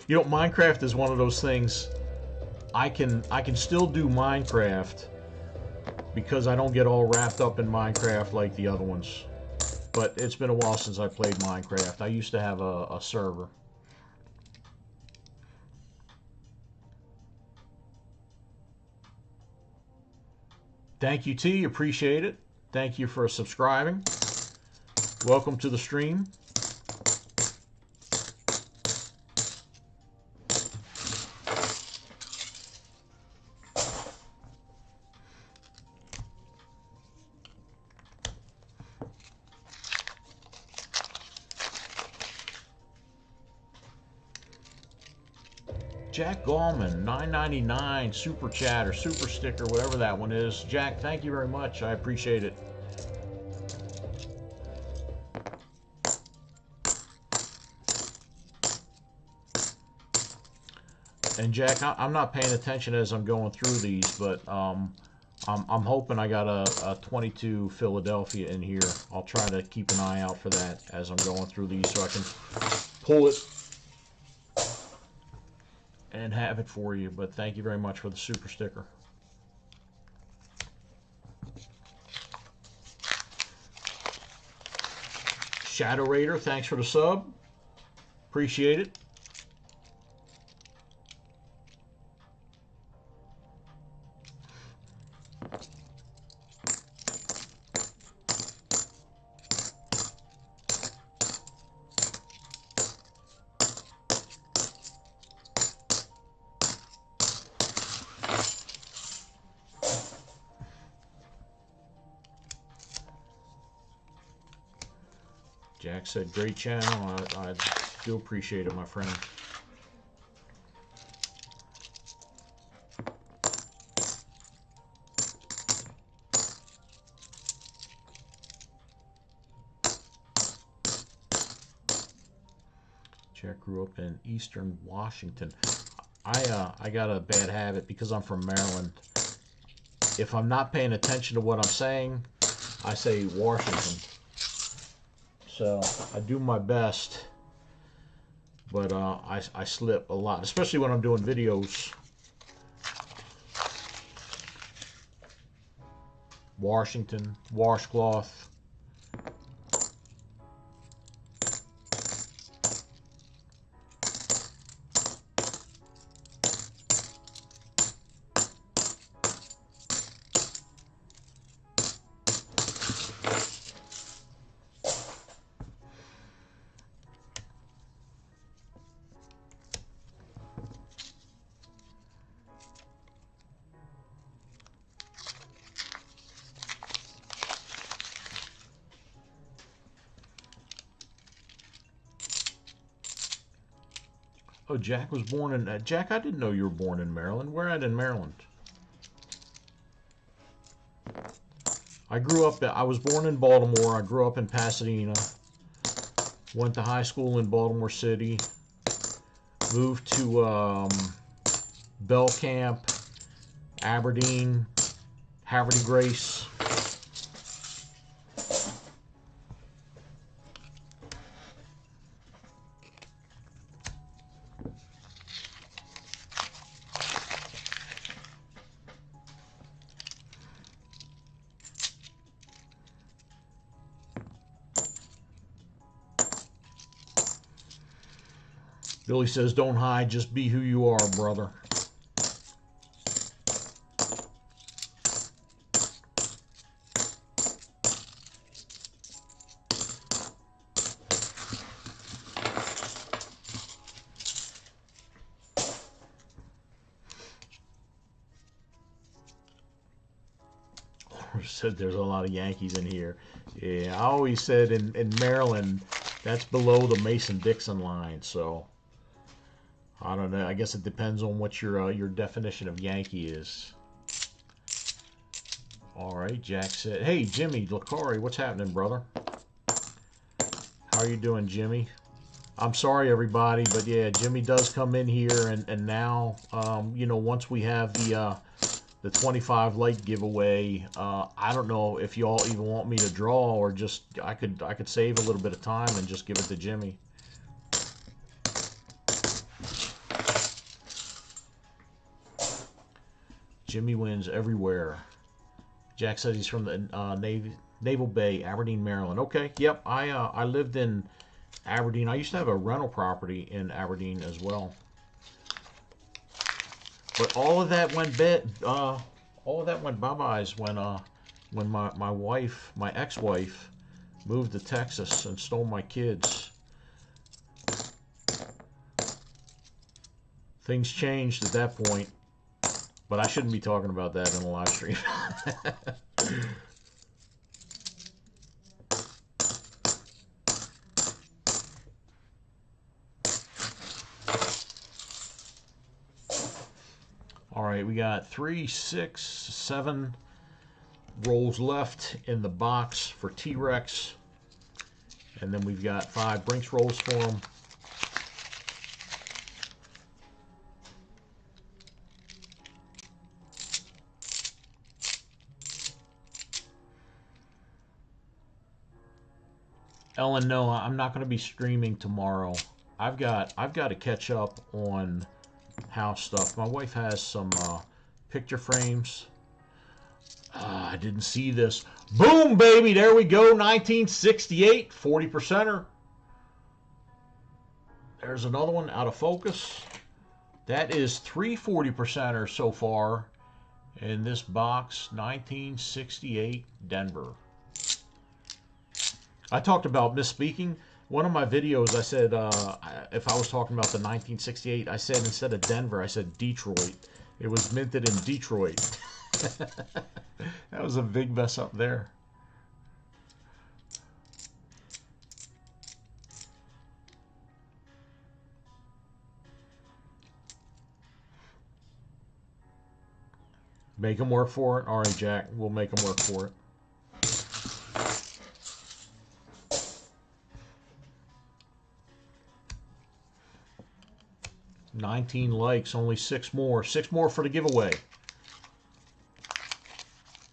[SPEAKER 1] You know, Minecraft is one of those things. I can still do Minecraft because I don't get all wrapped up in Minecraft like the other ones. But it's been a while since I played Minecraft. I used to have a server. Thank you, T. Appreciate it. Thank you for subscribing. Welcome to the stream. Jack Gallman, $9.99 super chat or super sticker, whatever that one is. Jack, thank you very much. I appreciate it. And Jack, I'm not paying attention as I'm going through these, but I'm hoping I got a 22 Philadelphia in here. I'll try to keep an eye out for that as I'm going through these so I can pull it and have it for you. But thank you very much for the super sticker. Shadow Raider, thanks for the sub. Appreciate it. Jack said, great channel. I do appreciate it, my friend. Jack grew up in Eastern Washington. I got a bad habit because I'm from Maryland. If I'm not paying attention to what I'm saying, I say Washington. So I do my best, but I slip a lot, especially when I'm doing videos. Washington, washcloth. Oh, Jack was born in... Jack, I didn't know you were born in Maryland. Where at in Maryland? I grew up... I was born in Baltimore. I grew up in Pasadena. Went to high school in Baltimore City. Moved to Bell Camp, Aberdeen, Haverty Grace. Billy says, don't hide, just be who you are, brother. Said there's a lot of Yankees in here. Yeah, I always said in Maryland, that's below the Mason-Dixon line, so... I don't know. I guess it depends on what your definition of Yankee is. All right, Jack said, "Hey, Jimmy Lacari, what's happening, brother? How are you doing, Jimmy?" I'm sorry, everybody, but yeah, Jimmy does come in here, and now, you know, once we have the 25 like giveaway. I don't know if y'all even want me to draw, or just I could save a little bit of time and just give it to Jimmy. Jimmy wins everywhere. Jack says he's from the Naval Bay, Aberdeen, Maryland. Okay, yep. I lived in Aberdeen. I used to have a rental property in Aberdeen as well. But all of that went bye-byes when my wife, my ex-wife, moved to Texas and stole my kids. Things changed at that point, but I shouldn't be talking about that in a live stream. All right, we got 3, 6, 7 rolls left in the box for T-Rex. And then we've got 5 Brinks rolls for him. Ellen, no, I'm not going to be streaming tomorrow. I've got to catch up on house stuff. My wife has some picture frames. I didn't see this. Boom, baby, there we go. 1968 40%er. There's another one out of focus. That is 3 40%ers so far in this box. 1968 Denver. I talked about misspeaking. One of my videos, I said, if I was talking about the 1968, I said instead of Denver, I said Detroit. It was minted in Detroit. That was a big mess up there. Make them work for it? All right, Jack, we'll make them work for it. $19 likes, only 6 more. 6 more for the giveaway.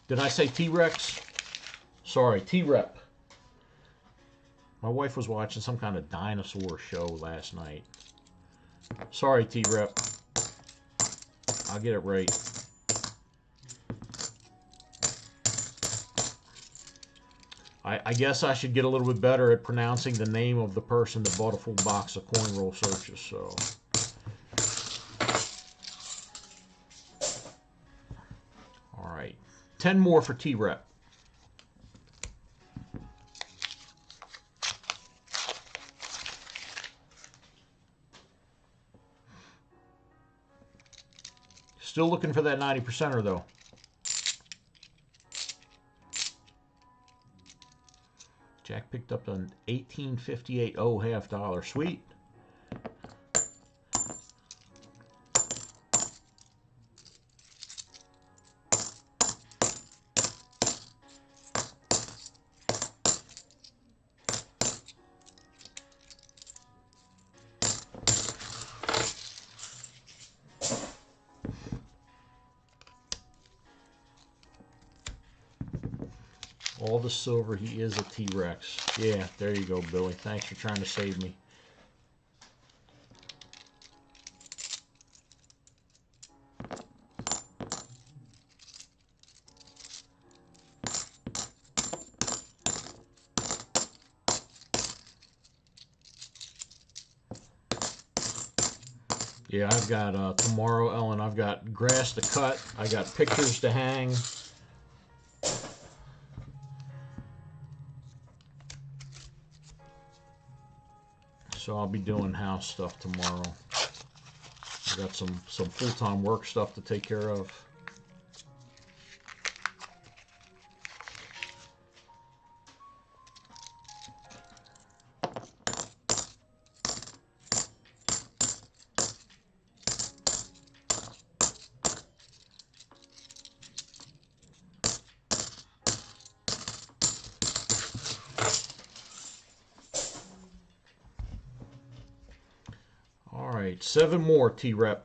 [SPEAKER 1] Did I say T-Rex? Sorry, T-Rep. My wife was watching some kind of dinosaur show last night. Sorry, T-Rep. I'll get it right. I guess I should get a little bit better at pronouncing the name of the person that bought a full box of coin roll searches, so... All right, 10 more for T-Rep. Still looking for that 90%er though. Jack picked up an 1858 oh $half. Sweet. All the silver, he is a T-Rex. Yeah, there you go, Billy. Thanks for trying to save me. Yeah, I've got tomorrow, Ellen, I've got grass to cut. I got pictures to hang. So I'll be doing house stuff tomorrow. I got some full-time work stuff to take care of. All right, 7 more T-Rep.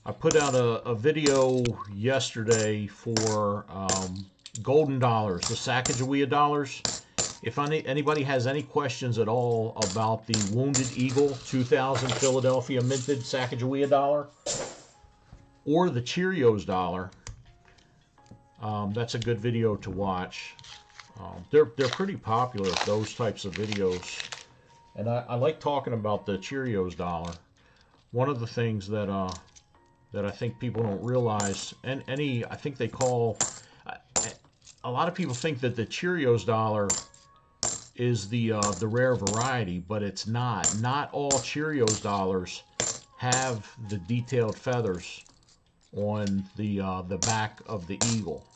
[SPEAKER 1] I put out a video yesterday for golden dollars, the Sacagawea dollars. If anybody has any questions at all about the Wounded Eagle 2000 Philadelphia minted Sacagawea dollar or the Cheerios dollar, that's a good video to watch. They're pretty popular, those types of videos. And I like talking about the Cheerios dollar. One of the things that I think people don't realize, and I think they call, a lot of people think that the Cheerios dollar is the rare variety, but it's not. Not all Cheerios dollars have the detailed feathers on the back of the eagle.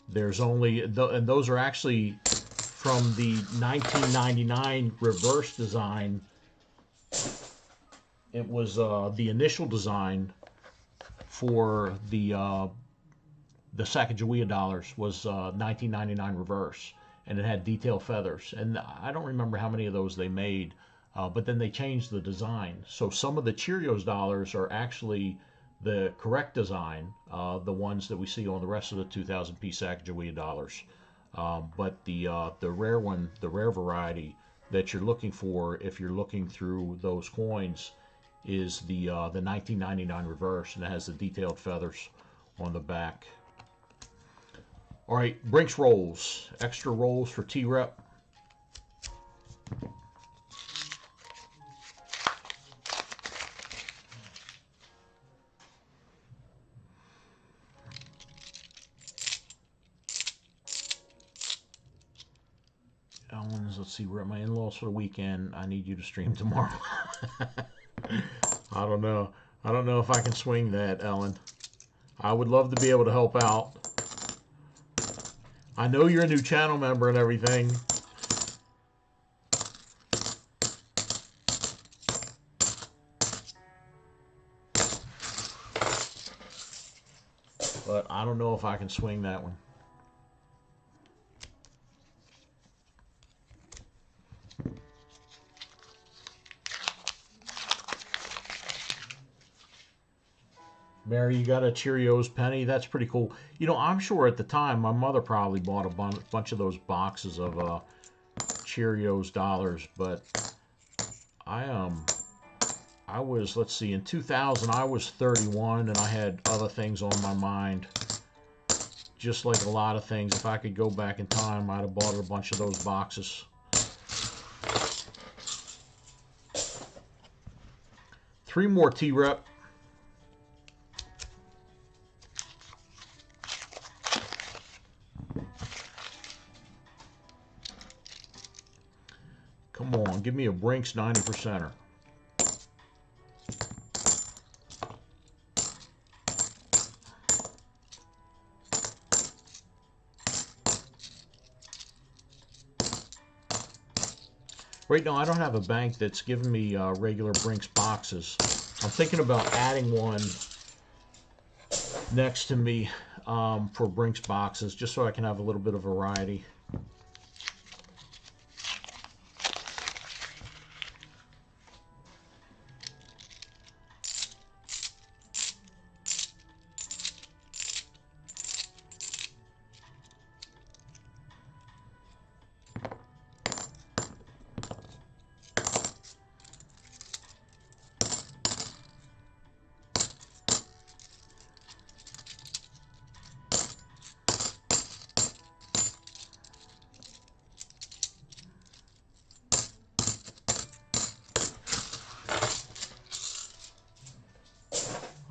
[SPEAKER 1] There's only, and those are actually from the 1999 reverse design. It was the initial design for the Sacagawea dollars was 1999 reverse, and it had detailed feathers. And I don't remember how many of those they made, but then they changed the design. So some of the Cheerios dollars are actually the correct design, the ones that we see on the rest of the 2000 piece Sacagawea dollars. But the rare one, the rare variety that you're looking for, if you're looking through those coins, is the 1999 reverse, and it has the detailed feathers on the back. All right, Brinks rolls, extra rolls for T-Rep. Ellen's, let's see, we're at my in-laws for the weekend. I need you to stream tomorrow. I don't know. I don't know if I can swing that, Ellen. I would love to be able to help out. I know you're a new channel member and everything. But I don't know if I can swing that one. Mary, you got a Cheerios penny? That's pretty cool. You know, I'm sure at the time my mother probably bought a bunch of those boxes of Cheerios dollars, but I was, let's see, in 2000 I was 31 and I had other things on my mind. Just like a lot of things, if I could go back in time, I'd have bought a bunch of those boxes. 3 more T-Rep. Come on, give me a Brinks 90%er. Right now, I don't have a bank that's giving me regular Brinks boxes. I'm thinking about adding one next to me for Brinks boxes, just so I can have a little bit of variety.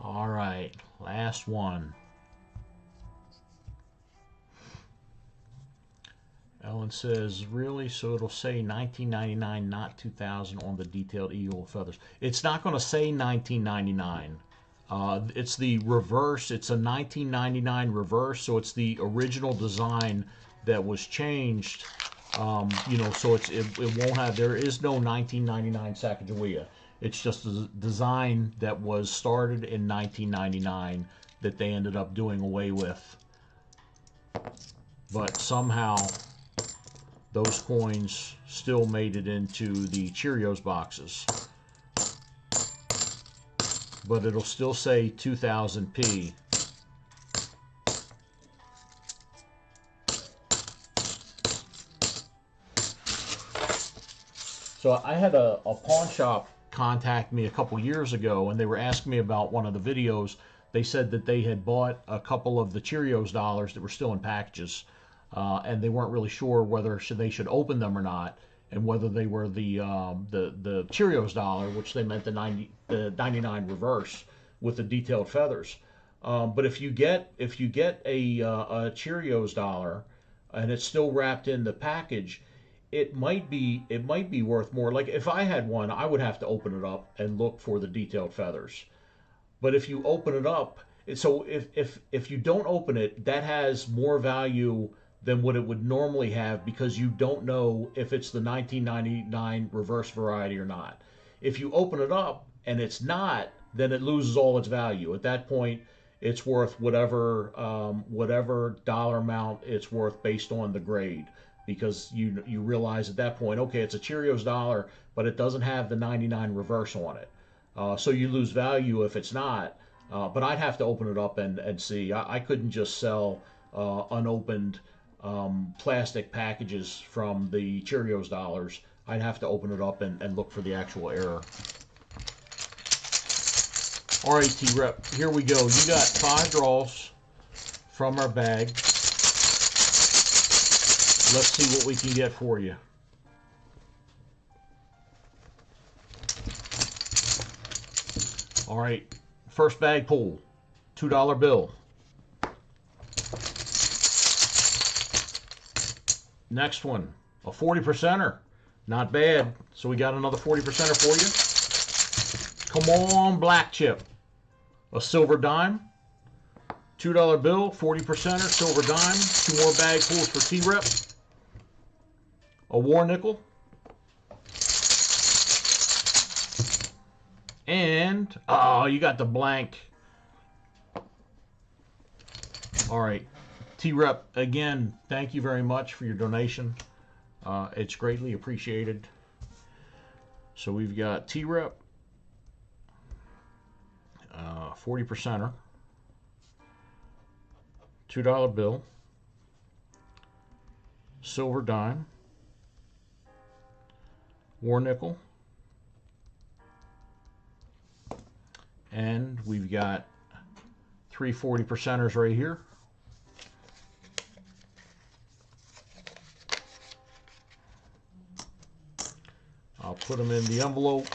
[SPEAKER 1] All right, last one. Ellen says, really? So it'll say 1999, not 2000 on the detailed eagle feathers. It's not going to say 1999. It's the reverse. It's a 1999 reverse, so it's the original design that was changed. You know, so it won't have, there is no 1999 Sacagawea. It's just a design that was started in 1999 that they ended up doing away with. But somehow those coins still made it into the Cheerios boxes. but it'll still say 2000p. So I had a pawn shop contact me a couple years ago, and they were asking me about one of the videos. They said that they had bought a couple of the Cheerios dollars that were still in packages, and they weren't really sure whether they should open them or not, and whether they were the Cheerios dollar, which they meant the 99 reverse with the detailed feathers. But if you get a Cheerios dollar and it's still wrapped in the package, it might be worth more. Like if I had one, I would have to open it up and look for the detailed feathers. But if you open it up, so if you don't open it, that has more value than what it would normally have, because you don't know if it's the 1999 reverse variety or not. If you open it up and it's not, then it loses all its value. At that point, it's worth whatever dollar amount it's worth based on the grade, because you realize at that point, okay, it's a Cheerios dollar, but it doesn't have the 99 reverse on it. So you lose value if it's not. But I'd have to open it up and see. I couldn't just sell unopened plastic packages from the Cheerios dollars. I'd have to open it up and look for the actual error. All right, T-Rep, here we go. You got 5 draws from our bag. Let's see what we can get for you. All right, first bag pull, $2 bill. Next one, a 40%er. Not bad. So we got another 40%er for you. Come on, black chip. A silver dime. $2 bill, 40%er, silver dime. 2 more bag pulls for T-Rep. A war nickel. And, oh, you got the blank. All right. T-Rep, again, thank you very much for your donation. It's greatly appreciated. So we've got T-Rep, 40%er, $2 bill, silver dime, war nickel, and we've got 3 40%ers right here. I'll put them in the envelope,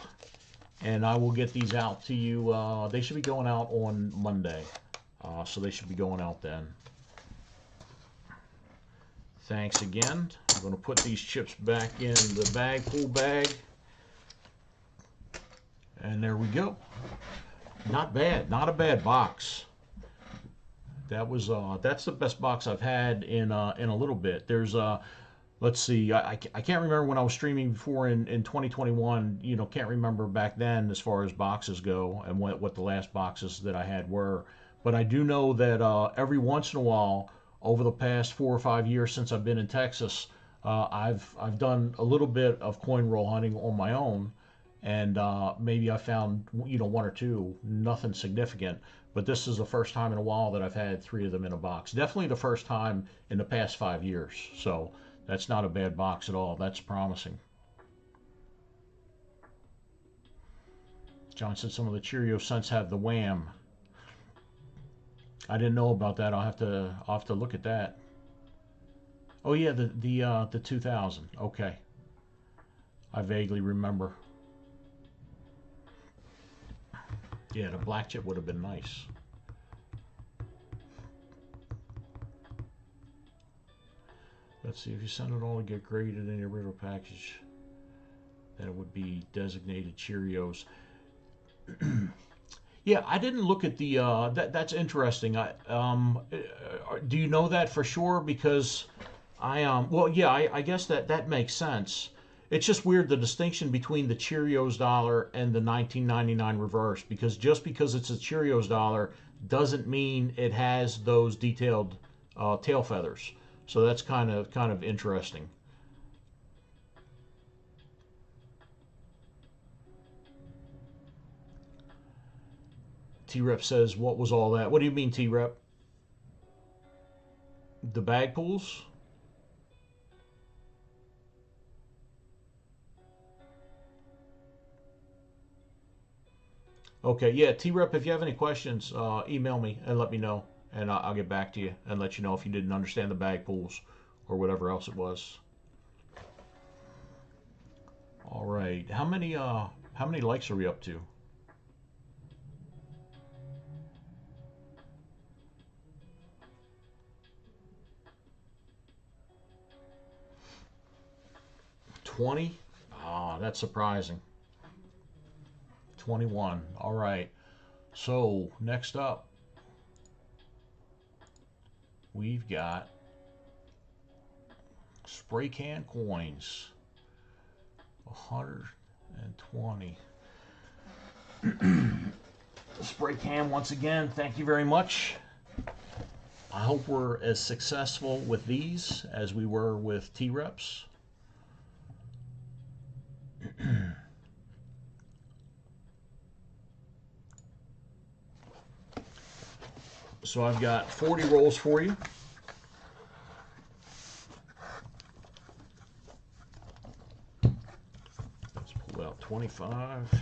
[SPEAKER 1] and I will get these out to you. They should be going out on Monday, so they should be going out then. Thanks again. I'm going to put these chips back in the bag, full bag, and there we go. Not bad, not a bad box. That was that's the best box I've had in a little bit. There's let's see, I can't remember when I was streaming before in 2021. You know, can't remember back then as far as boxes go and what the last boxes that I had were. But I do know that every once in a while, over the past 4 or 5 years since I've been in Texas, I've done a little bit of coin roll hunting on my own, and maybe I found 1 or 2, nothing significant. But this is the first time in a while that I've had 3 of them in a box. Definitely the first time in the past 5 years. So that's not a bad box at all. That's promising. John said some of the Cheerio scents have the wham. I didn't know about that. I'll have to look at that. Oh yeah, the 2000. Okay. I vaguely remember. Yeah, the black chip would have been nice. Let's see, if you send it all to get graded in your original package, then it would be designated Cheerios. Yeah, I didn't look at the, that's interesting. Do you know that for sure? Because well, yeah, I guess that makes sense. It's just weird, the distinction between the Cheerios dollar and the 1999 reverse, because just because it's a Cheerios dollar doesn't mean it has those detailed tail feathers. So that's kind of interesting. T-Rep says, what was all that? What do you mean, T-Rep? The bag pools? Okay, yeah, T-Rep, if you have any questions, email me and let me know, and I'll get back to you and let you know if you didn't understand the bag pools or whatever else it was. All right, how many likes are we up to? $20? Ah, that's surprising. 21. All right. So next up, we've got spray can coins. 120. Spray can once again. Thank you very much. I hope we're as successful with these as we were with T-Reps. So I've got 40 rolls for you. Let's pull out 25.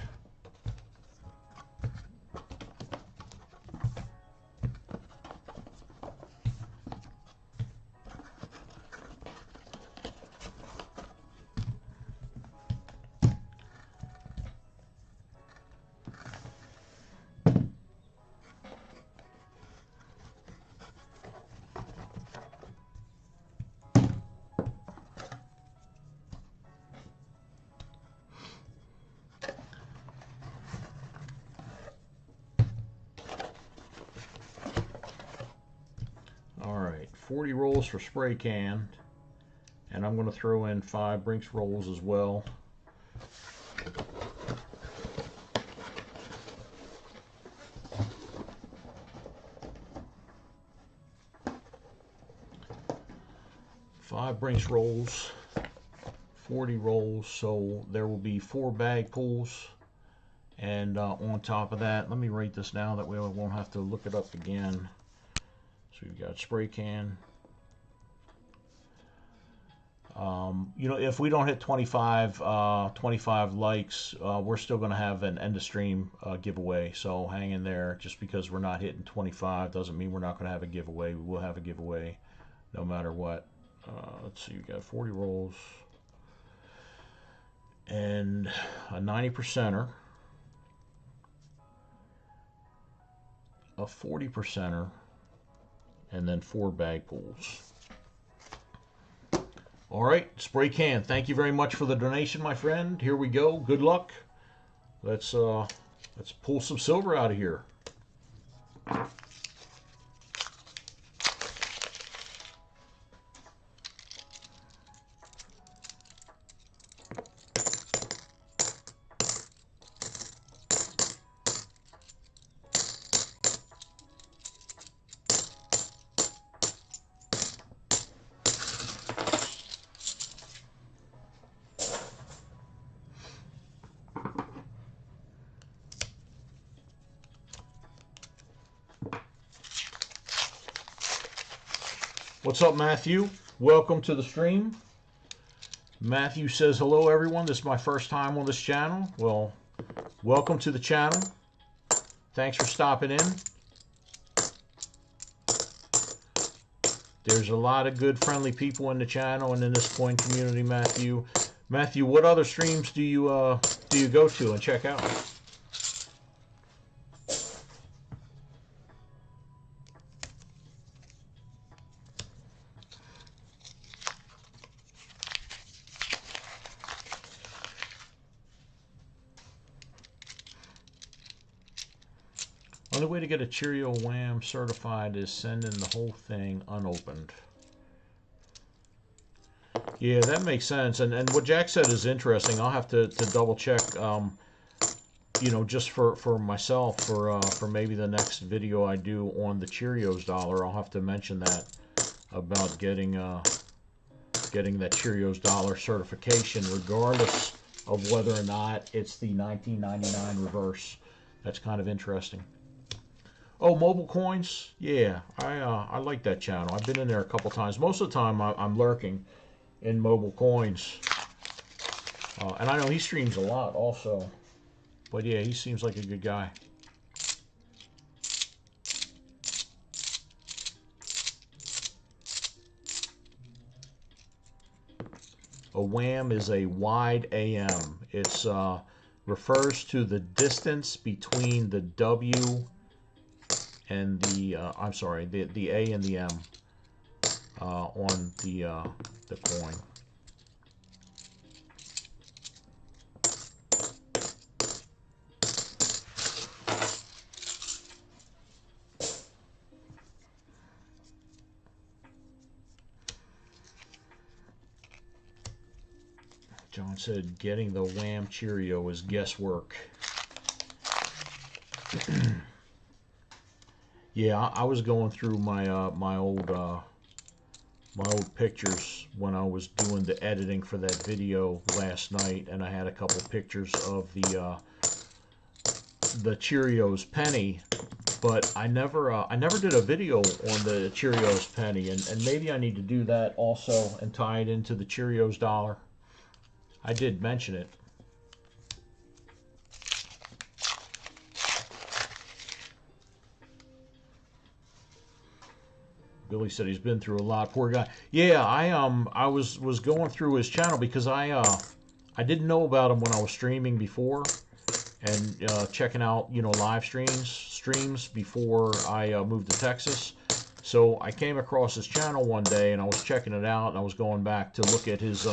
[SPEAKER 1] All right, 40 rolls for spray can, and I'm going to throw in 5 Brinks rolls as well. Five Brinks rolls, 40 rolls, so there will be 4 bag pools. And on top of that, let me write this down, that way I won't have to look it up again. So we've got spray can. You know, if we don't hit 25 likes, we're still going to have an end of stream giveaway. So hang in there. Just because we're not hitting 25 doesn't mean we're not going to have a giveaway. We will have a giveaway no matter what. Let's see, we got 40 rolls and a 90%er, a 40%er, and then 4 bag pools. All right, spray can. Thank you very much for the donation, my friend. Here we go. Good luck. Let's pull some silver out of here. What's up, Matthew? Welcome to the stream. Matthew says, hello, everyone. This is my first time on this channel. Well, welcome to the channel. Thanks for stopping in. There's a lot of good, friendly people in the channel and in this coin community, Matthew. Matthew, what other streams do you go to and check out? Only way to get a Cheerio Wham certified is send in the whole thing unopened. Yeah, that makes sense. And what Jack said is interesting. I'll have to double check, you know, just for myself, for maybe the next video I do on the Cheerios dollar. I'll have to mention that about getting that Cheerios dollar certification, regardless of whether or not it's the 1999 reverse. That's kind of interesting. Oh, mobile coins. Yeah, I like that channel. I've been in there a couple times. Most of the time, I'm lurking in mobile coins, and I know he streams a lot also. But yeah, he seems like a good guy. A wham is a wide AM. It's refers to the distance between the W and the I'm sorry, the A and the M on the coin. John said getting the Wham Cheerio is guesswork. Yeah, I was going through my old pictures when I was doing the editing for that video last night, and I had a couple pictures of the Cheerios penny, but I never did a video on the Cheerios penny, and maybe I need to do that also and tie it into the Cheerios dollar. I did mention it. Billy said he's been through a lot. Poor guy. Yeah, I was going through his channel because I didn't know about him when I was streaming before and checking out live streams before I moved to Texas. So I came across his channel one day and I was checking it out and I was going back to look at his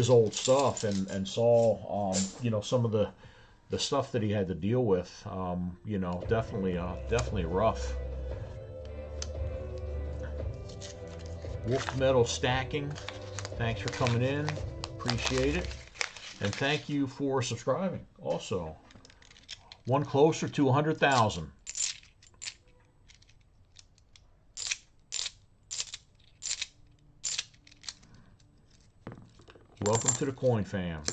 [SPEAKER 1] old stuff and saw some of the stuff that he had to deal with. Definitely rough. Wolf Metal Stacking, thanks for coming in. Appreciate it. And thank you for subscribing also. One closer to 100,000. Welcome to the Coin Fam.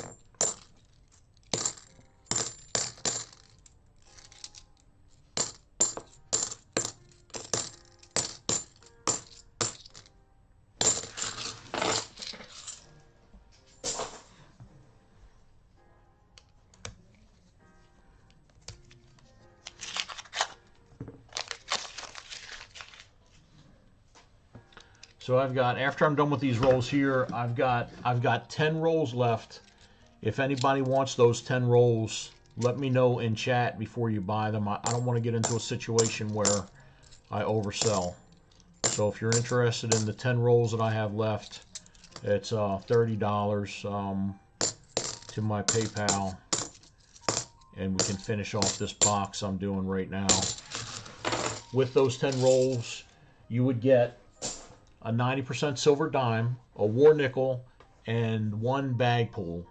[SPEAKER 1] So I've got, after I'm done with these rolls here, I've got 10 rolls left. If anybody wants those 10 rolls, let me know in chat before you buy them. I don't want to get into a situation where I oversell. So if you're interested in the 10 rolls that I have left, it's $30 to my PayPal, and we can finish off this box I'm doing right now. With those 10 rolls, you would get a 90% silver dime, a war nickel, and one bag pull.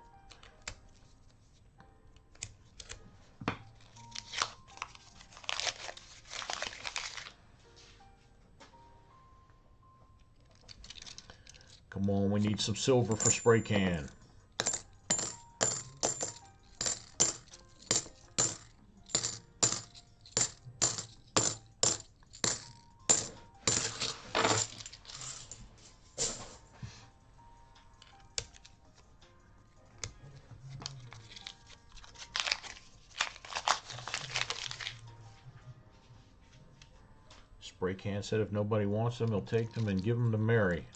[SPEAKER 1] Come on, we need some silver for spray can. Spray can said if nobody wants them, he'll take them and give them to Mary.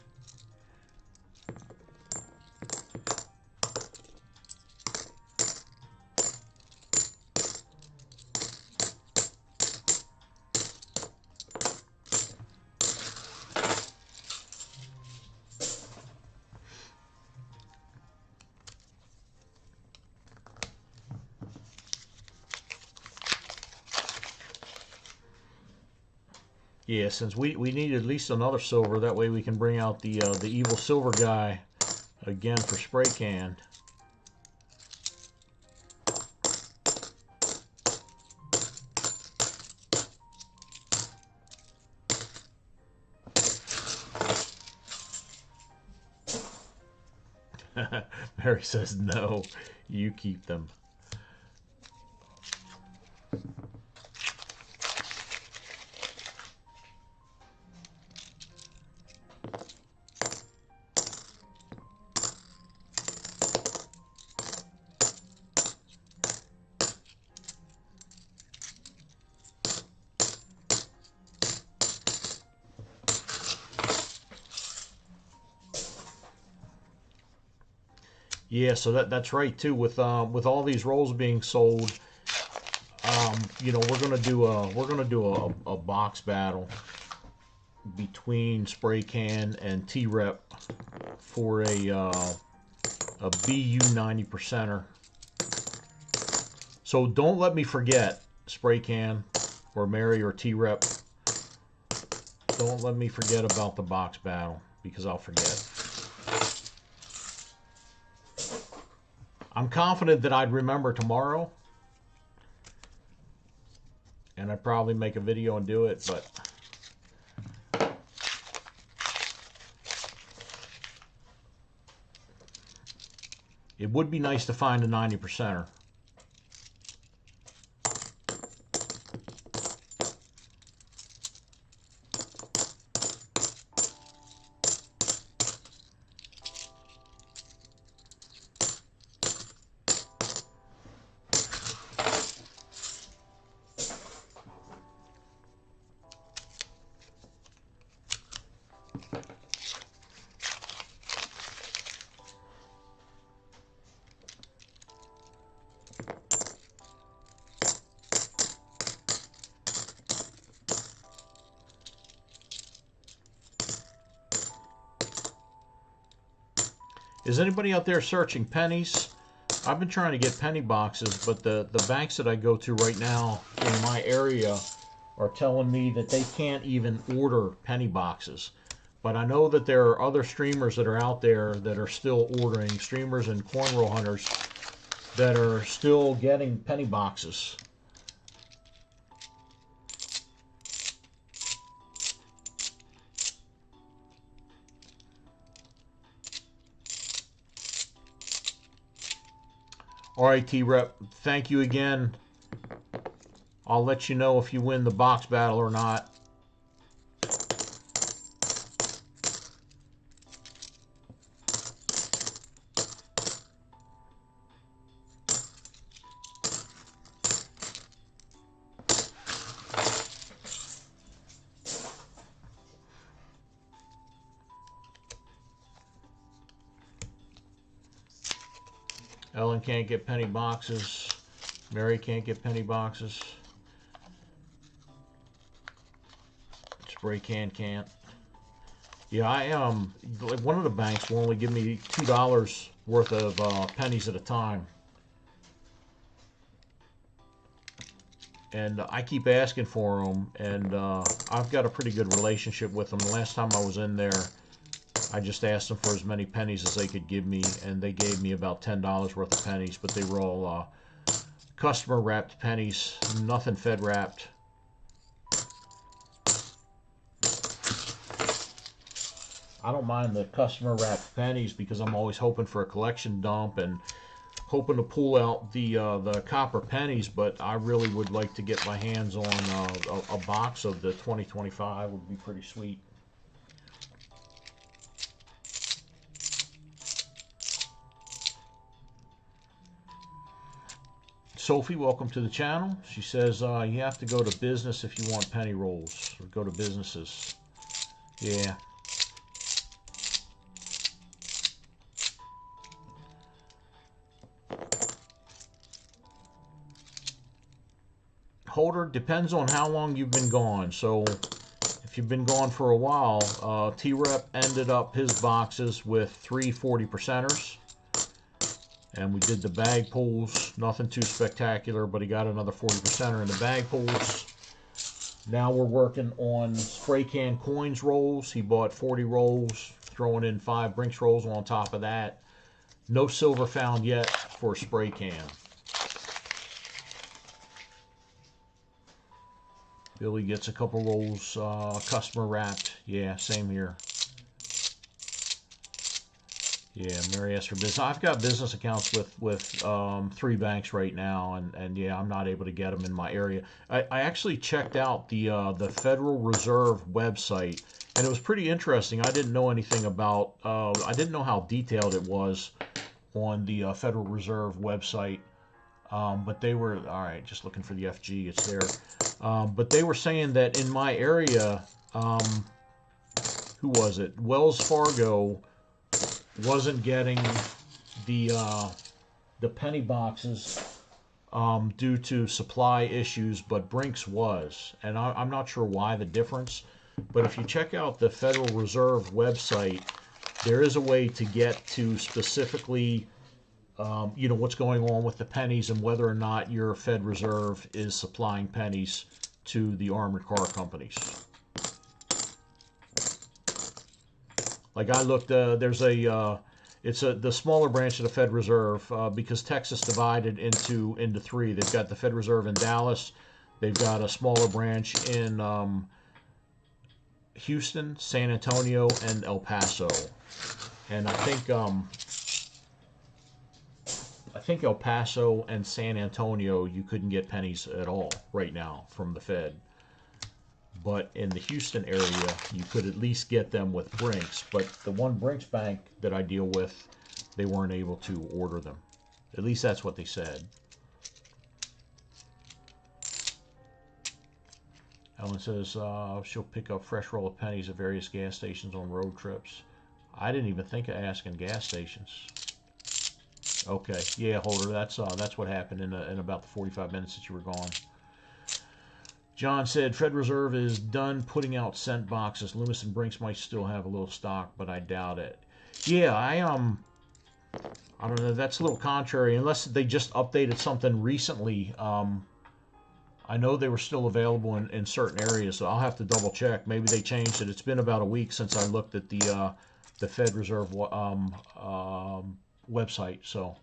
[SPEAKER 1] Yeah, since we need at least another silver, that way we can bring out the evil silver guy again for spray can. Mary says no, you keep them. Yeah, so that's right too. With all these rolls being sold, you know, we're gonna do a box battle between Spray Can and T-Rep for a BU 90 percenter. So don't let me forget, Spray Can or Mary or T-Rep. Don't let me forget about the box battle, because I'll forget. I'm confident that I'd remember tomorrow, and I'd probably make a video and do it, but it would be nice to find a 90 percenter. Is anybody out there searching pennies? I've been trying to get penny boxes, but the banks that I go to right now in my area are telling me that they can't even order penny boxes. But I know that there are other streamers that are out there that are still ordering, streamers and cornrow hunters that are still getting penny boxes. All right, T-Rep, thank you again. I'll let you know if you win the box battle or not. Ellen can't get penny boxes. Mary can't get penny boxes. Spray Can can't. Yeah, like one of the banks will only give me $2 worth of pennies at a time. And I keep asking for them, and I've got a pretty good relationship with them. The last time I was in there, I just asked them for as many pennies as they could give me, and they gave me about $10 worth of pennies, but they were all customer wrapped pennies, nothing Fed wrapped. I don't mind the customer wrapped pennies because I'm always hoping for a collection dump and hoping to pull out the copper pennies, but I really would like to get my hands on a box of the 2025. Would be pretty sweet. Sophie, welcome to the channel. She says you have to go to business if you want penny rolls, or go to businesses. Yeah. Holder, depends on how long you've been gone. So if you've been gone for a while, T-Rep ended up his boxes with 3 40%ers. And we did the bag pulls, nothing too spectacular, but he got another 40%er in the bag pulls. Now we're working on Spray Can coins rolls. He bought 40 rolls, throwing in 5 Brinks rolls on top of that. No silver found yet for Spray Can. Billy gets a couple rolls customer wrapped. Yeah, same here. Yeah, Mary asked for business. I've got business accounts with 3 banks right now, and yeah, I'm not able to get them in my area. I actually checked out the Federal Reserve website, and it was pretty interesting. I didn't know anything about. I didn't know how detailed it was on the Federal Reserve website. But they were all right. Just looking for the FG. It's there. But they were saying that in my area, who was it? Wells Fargo wasn't getting the penny boxes due to supply issues, but Brinks was, and I'm not sure why the difference. But if you check out the Federal Reserve website, there is a way to get to specifically, what's going on with the pennies and whether or not your Fed Reserve is supplying pennies to the armored car companies. Like I looked, there's it's the smaller branch of the Fed Reserve because Texas divided into three. They've got the Fed Reserve in Dallas. They've got a smaller branch in Houston, San Antonio, and El Paso. And I think El Paso and San Antonio you couldn't get pennies at all right now from the Fed. But in the Houston area, you could at least get them with Brinks. But the one Brinks bank that I deal with, they weren't able to order them. At least that's what they said. Ellen says she'll pick up fresh roll of pennies at various gas stations on road trips. I didn't even think of asking gas stations. Okay, yeah, Holder, that's what happened in about the 45 minutes that you were gone. John said, Fed Reserve is done putting out cent boxes. Loomis and Brinks might still have a little stock, but I doubt it. Yeah, I don't know. That's a little contrary, unless they just updated something recently. I know they were still available in certain areas, so I'll have to double check. Maybe they changed it. It's been about a week since I looked at the Fed Reserve website, so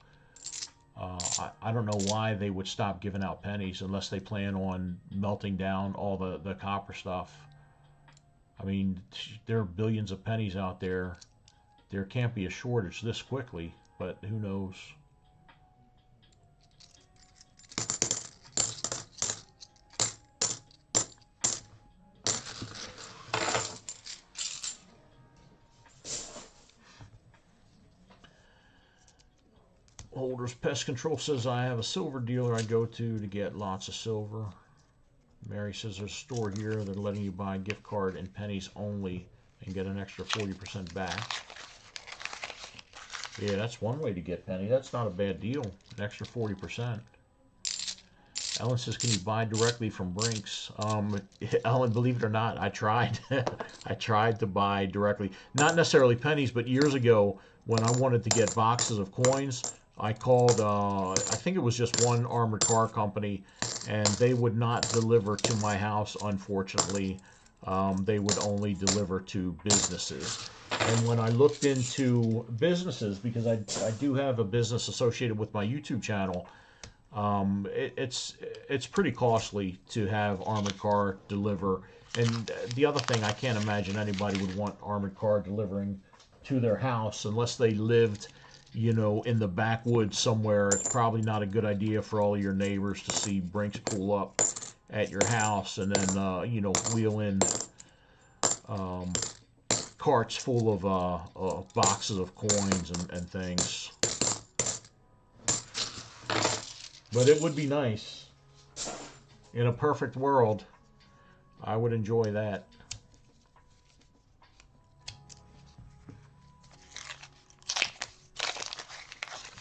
[SPEAKER 1] I don't know why they would stop giving out pennies unless they plan on melting down all the copper stuff. I mean, there are billions of pennies out there. There can't be a shortage this quickly, but who knows? Holders Pest Control says, I have a silver dealer I go to get lots of silver. Mary says there's a store here. They're letting you buy a gift card in pennies only and get an extra 40% back. Yeah, that's one way to get penny. That's not a bad deal. An extra 40%. Ellen says, can you buy directly from Brinks? Ellen, believe it or not, I tried. I tried to buy directly. Not necessarily pennies, but years ago when I wanted to get boxes of coins, I called, I think it was just one armored car company, and they would not deliver to my house, unfortunately. They would only deliver to businesses. And when I looked into businesses, because I do have a business associated with my YouTube channel, it's pretty costly to have armored car deliver. And the other thing, I can't imagine anybody would want armored car delivering to their house unless they lived, in the backwoods somewhere. It's probably not a good idea for all of your neighbors to see Brinks pull up at your house and then, wheel in carts full of boxes of coins and things. But it would be nice. In a perfect world, I would enjoy that.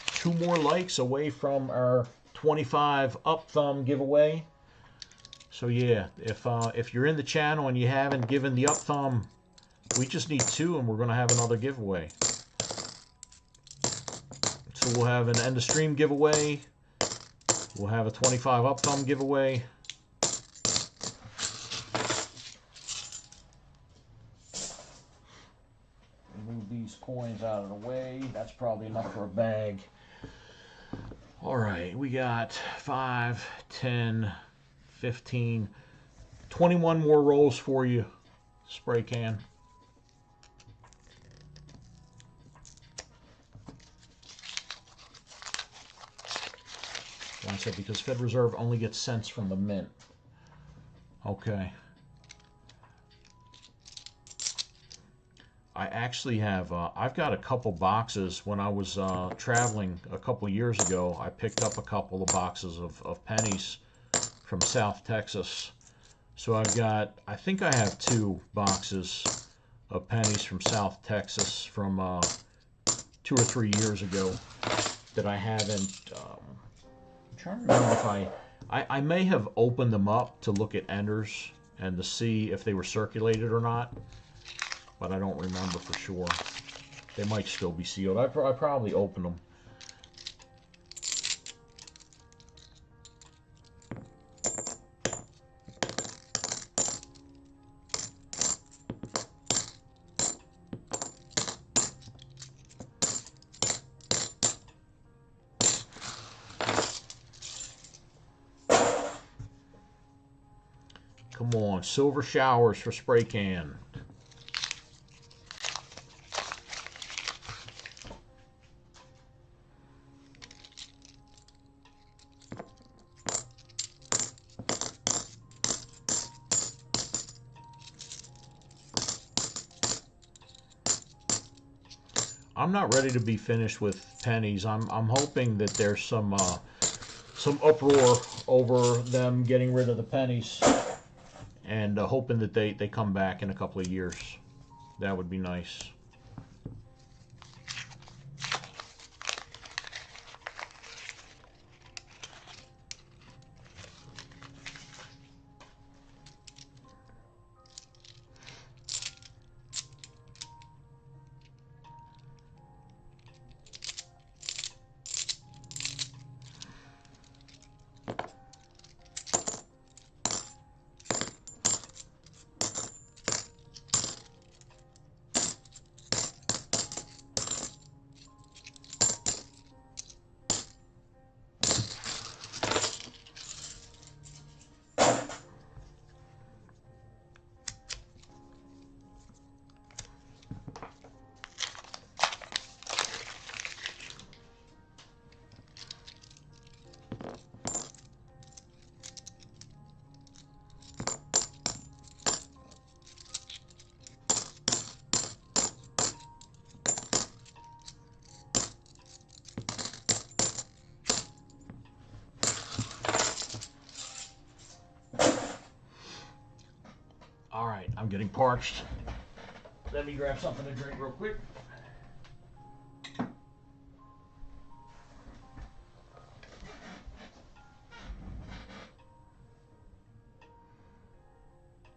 [SPEAKER 1] Two more likes away from our 25 up thumb giveaway. So yeah, if you're in the channel and you haven't given the up thumb, we just need 2 and we're going to have another giveaway. So we'll have an end of stream giveaway. We'll have a 25 up thumb giveaway. Move these coins out of the way. That's probably enough for a bag. All right, we got 5, 10, 15, 21 more rolls for you. Spray can. Like I said, because Fed Reserve only gets cents from the mint. Okay. I actually have, I've got a couple boxes. When I was traveling a couple years ago, I picked up a couple of boxes of pennies from South Texas. So I've got, I think I have 2 boxes of pennies from South Texas from 2 or 3 years ago that I haven't. I'm trying to remember if I may have opened them up to look at enders and to see if they were circulated or not, but I don't remember for sure. They might still be sealed. I probably opened them. Come on, silver showers for spray can. I'm not ready to be finished with pennies. I'm hoping that there's some uproar over them getting rid of the pennies, and hoping that they come back in a couple of years. That would be nice. All right, I'm getting parched. Let me grab something to drink real quick.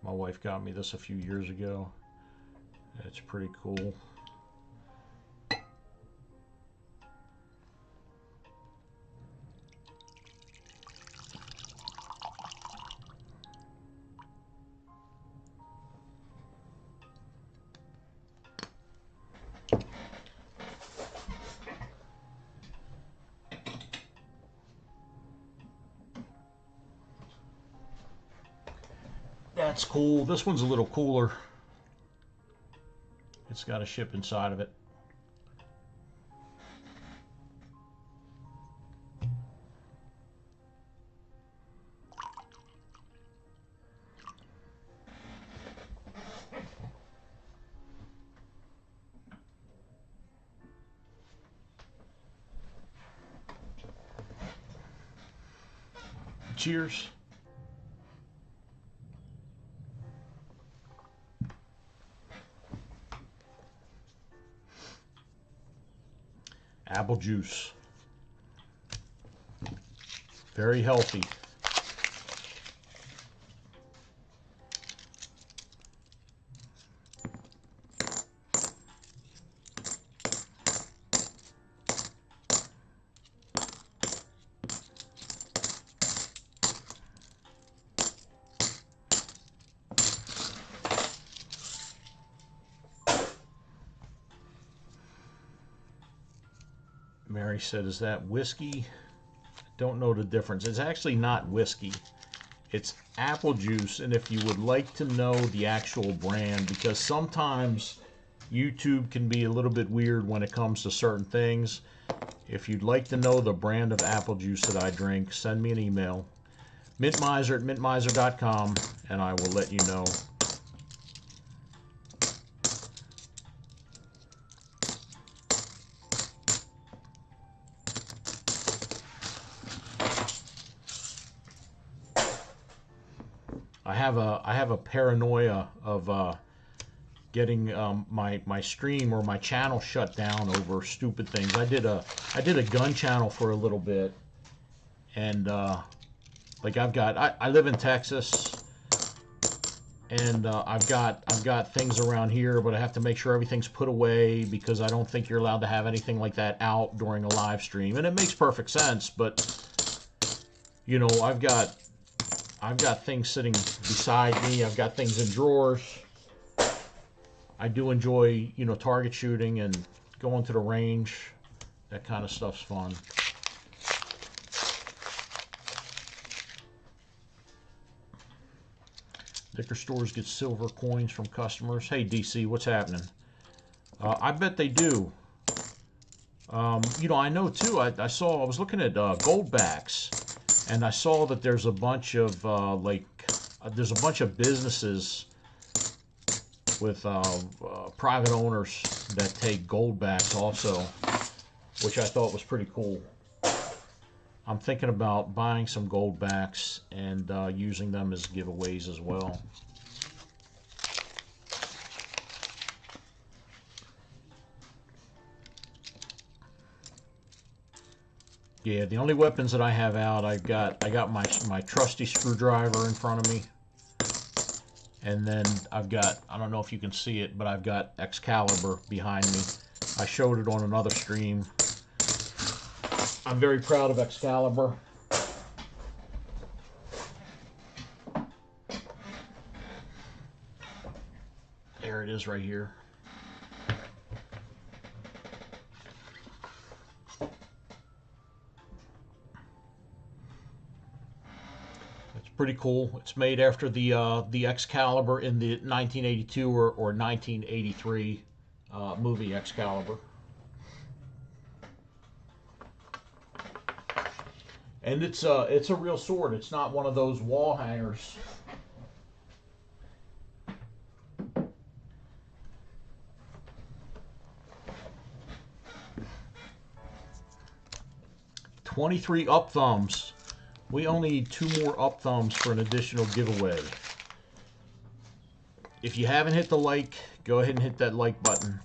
[SPEAKER 1] My wife got me this a few years ago. It's pretty cool. That's cool. This one's a little cooler. It's got a ship inside of it. Cheers. Apple juice. Very healthy. Mary said, is that whiskey? Don't know the difference. It's actually not whiskey. It's apple juice. And if you would like to know the actual brand, because sometimes YouTube can be a little bit weird when it comes to certain things. If you'd like to know the brand of apple juice that I drink, send me an email. mintmiser@mintmiser.com, and I will let you know. I have a paranoia of getting my stream or my channel shut down over stupid things. I did a gun channel for a little bit, and like I live in Texas, and I've got things around here, but I have to make sure everything's put away because I don't think you're allowed to have anything like that out during a live stream, and it makes perfect sense. But you know, I've got things sitting beside me. I've got things in drawers. I do enjoy, you know, target shooting and going to the range. That kind of stuff's fun. Liquor stores get silver coins from customers. Hey, DC, what's happening? I bet they do. You know, I know too. I was looking at Goldbacks, and I saw that there's a bunch of there's a bunch of businesses with private owners that take Goldbacks also, which I thought was pretty cool. I'm thinking about buying some Goldbacks and using them as giveaways as well. Yeah, the only weapons that I have out, I got my trusty screwdriver in front of me. And then I've got, I don't know if you can see it, but I've got Excalibur behind me. I showed it on another stream. I'm very proud of Excalibur. There it is right here. Pretty cool. It's made after the Excalibur in the 1982 or 1983 movie Excalibur. And it's a real sword. It's not one of those wall hangers. $23 up thumbs. We only need 2 more up thumbs for an additional giveaway. If you haven't hit the like, go ahead and hit that like button.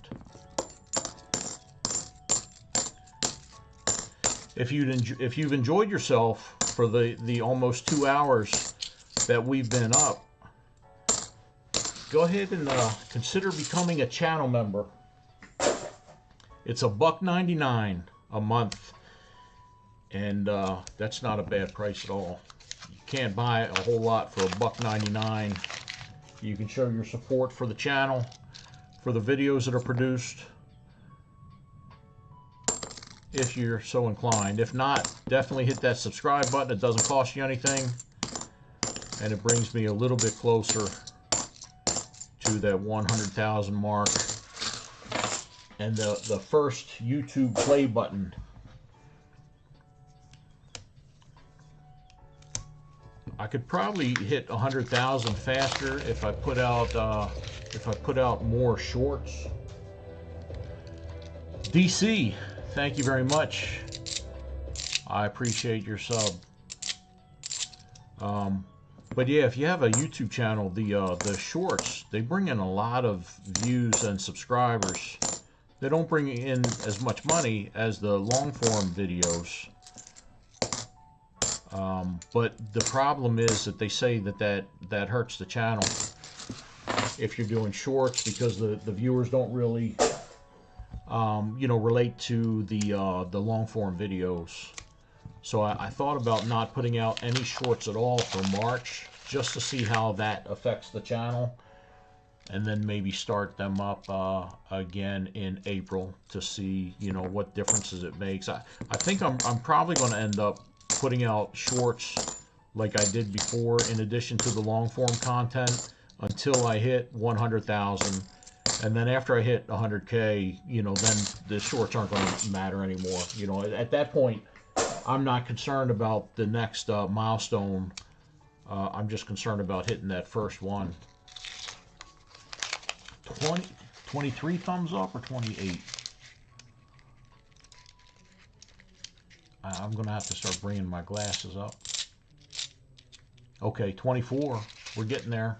[SPEAKER 1] If you've enjoyed yourself for the almost 2 hours that we've been up, go ahead and consider becoming a channel member. It's $1.99 a month. And that's not a bad price at all. You can't buy a whole lot for $1.99. You can show your support for the channel, for the videos that are produced, if you're so inclined. If not, definitely hit that subscribe button. It doesn't cost you anything, and it brings me a little bit closer to that 100,000 mark. And the first YouTube play button. I could probably hit 100,000 faster if I put out more shorts. DC, thank you very much. I appreciate your sub. But yeah, if you have a YouTube channel, the shorts, they bring in a lot of views and subscribers. They don't bring in as much money as the long form videos. But the problem is that they say that hurts the channel if you're doing shorts, because the viewers don't really relate to the long form videos. So I thought about not putting out any shorts at all for March, just to see how that affects the channel, and then maybe start them up again in April to see what differences it makes. I think I'm probably going to end up putting out shorts like I did before, in addition to the long form content, until I hit 100,000, and then after I hit 100K, then the shorts aren't going to matter anymore. At that point, I'm not concerned about the next milestone. I'm just concerned about hitting that first one. 23 thumbs up or 28? I'm going to have to start bringing my glasses up. Okay, 24. We're getting there.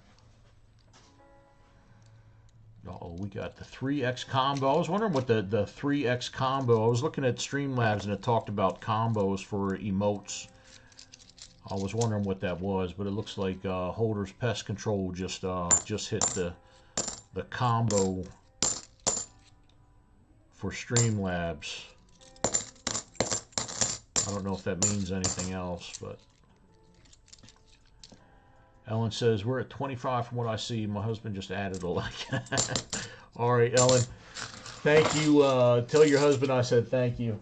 [SPEAKER 1] Oh, we got the 3X combo. I was wondering what the 3X combo. I was looking at Streamlabs and it talked about combos for emotes. I was wondering what that was, but it looks like Holder's Pest Control just hit the combo for Streamlabs. I don't know if that means anything else, but Ellen says we're at 25 from what I see. My husband just added a like. All right, Ellen. Thank you. Tell your husband I said thank you.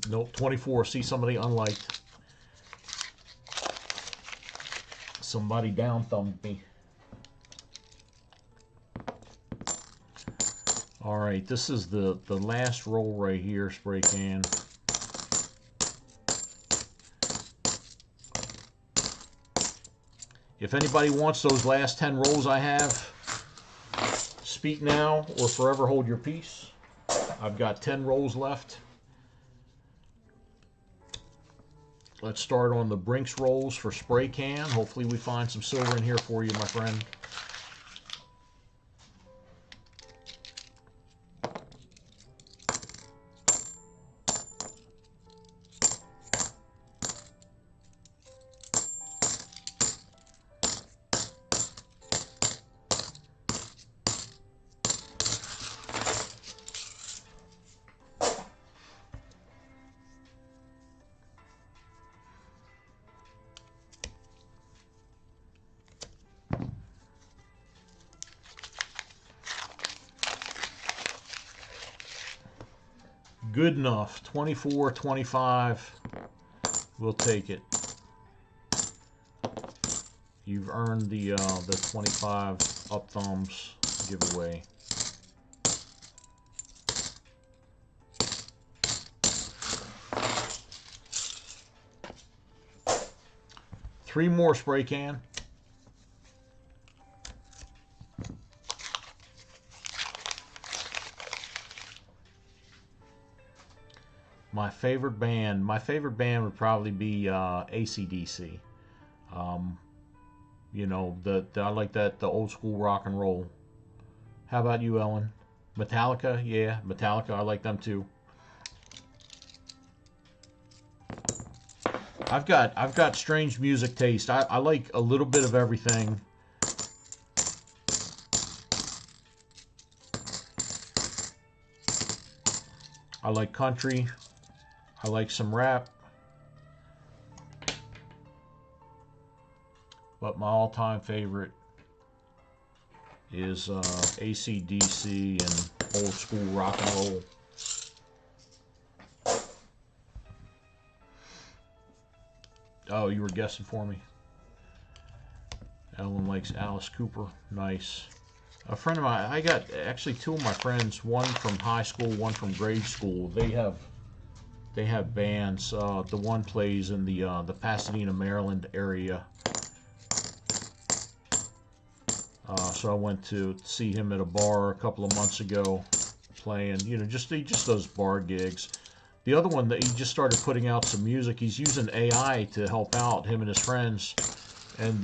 [SPEAKER 1] Nope, 24. See somebody unliked. Somebody down thumbed me. All right, this is the last roll right here, spray can. If anybody wants those last 10 rolls I have, speak now or forever hold your peace. I've got 10 rolls left. Let's start on the Brinks rolls for spray can. Hopefully we find some silver in here for you, my friend. Good enough. 24, 25. We'll take it. You've earned the 25 up thumbs giveaway. Three more spray can. My favorite band would probably be AC/DC. You know, I like the old school rock and roll. How about you, Ellen? Metallica, yeah, Metallica, I like them too. I've got strange music taste. I like a little bit of everything. I like country. I like some rap. But my all-time favorite is AC/DC and old school rock and roll. Oh, you were guessing for me. Ellen likes Alice Cooper. Nice. A friend of mine, I got actually two of my friends, one from high school, one from grade school. They have bands. The one plays in the Pasadena, Maryland area. So I went to see him at a bar a couple of months ago, playing. You know, he just does bar gigs. The other one that he just started putting out some music. He's using AI to help out him and his friends. And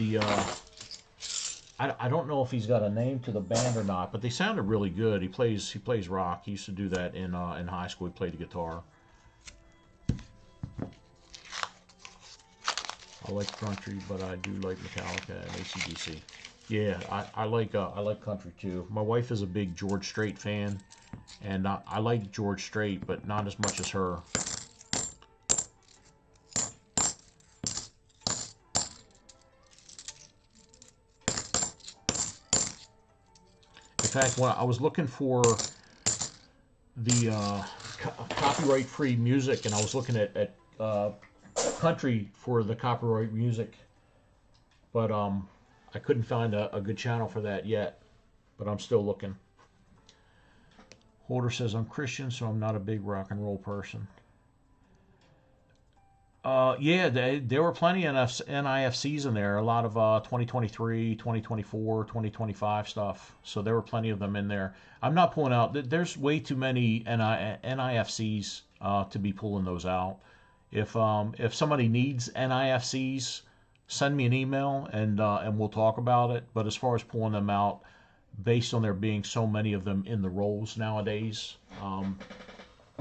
[SPEAKER 1] I don't know if he's got a name to the band or not, but they sounded really good. He plays rock. He used to do that in high school. He played the guitar. I like country, but I do like Metallica and AC/DC. Yeah, I like country too. My wife is a big George Strait fan, and I like George Strait, but not as much as her. In fact, when I was looking for the copyright-free music, and I was looking at country for the copyright music, but I couldn't find a good channel for that yet, but I'm still looking. Holder says I'm Christian, so I'm not a big rock and roll person. Yeah, there were plenty of NIFCs in there. A lot of 2023, 2024, 2025 stuff. So there were plenty of them in there. I'm not pulling out. There's way too many NIFCs to be pulling those out. If somebody needs NIFCs, send me an email and we'll talk about it. But as far as pulling them out, based on there being so many of them in the rolls nowadays,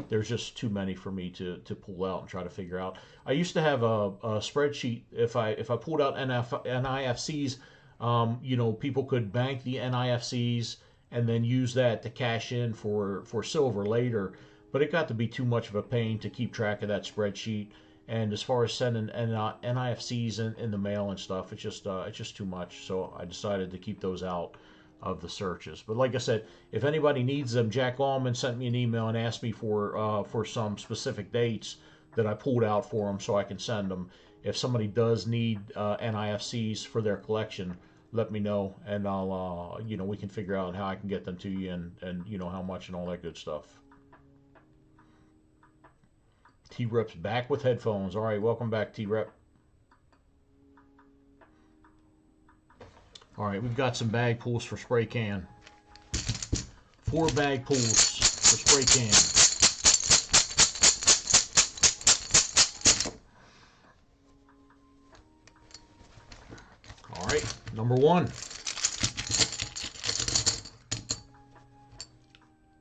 [SPEAKER 1] there's just too many for me to pull out and try to figure out. I used to have a spreadsheet. If I pulled out NIFCs, people could bank the NIFCs and then use that to cash in for silver later. But it got to be too much of a pain to keep track of that spreadsheet. And as far as sending NIFCs in the mail and stuff, it's just too much. So I decided to keep those out of the searches. But like I said, if anybody needs them, Jack Allman sent me an email and asked me for some specific dates that I pulled out for them so I can send them. If somebody does need NIFCs for their collection, let me know and I'll we can figure out how I can get them to you and how much and all that good stuff. T-Rep's back with headphones. All right, welcome back, T-Rep. All right, we've got some bag pulls for spray can. 4 bag pulls for spray can. All right, number 1.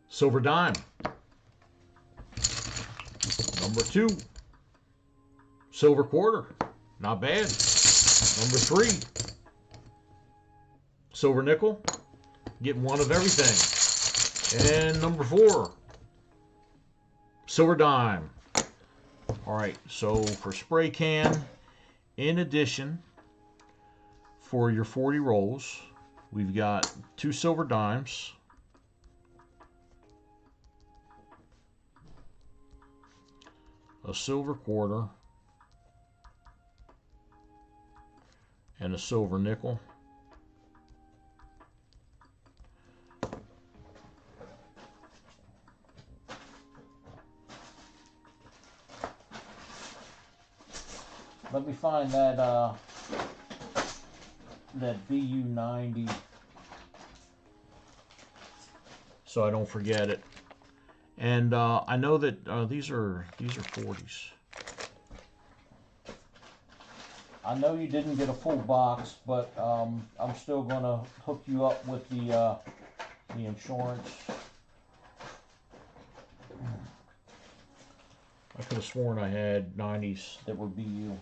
[SPEAKER 1] Silver dime. Number 2. Silver quarter. Not bad. Number 3. Silver nickel, getting one of everything. And number 4, silver dime. All right, so for spray can, in addition, for your 40 rolls, we've got 2 silver dimes, a silver quarter, and a silver nickel. Let me find that BU90 so I don't forget it. And I know that these are 40s. I know you didn't get a full box, but I'm still gonna hook you up with the insurance. I could have sworn I had 90s that were BU.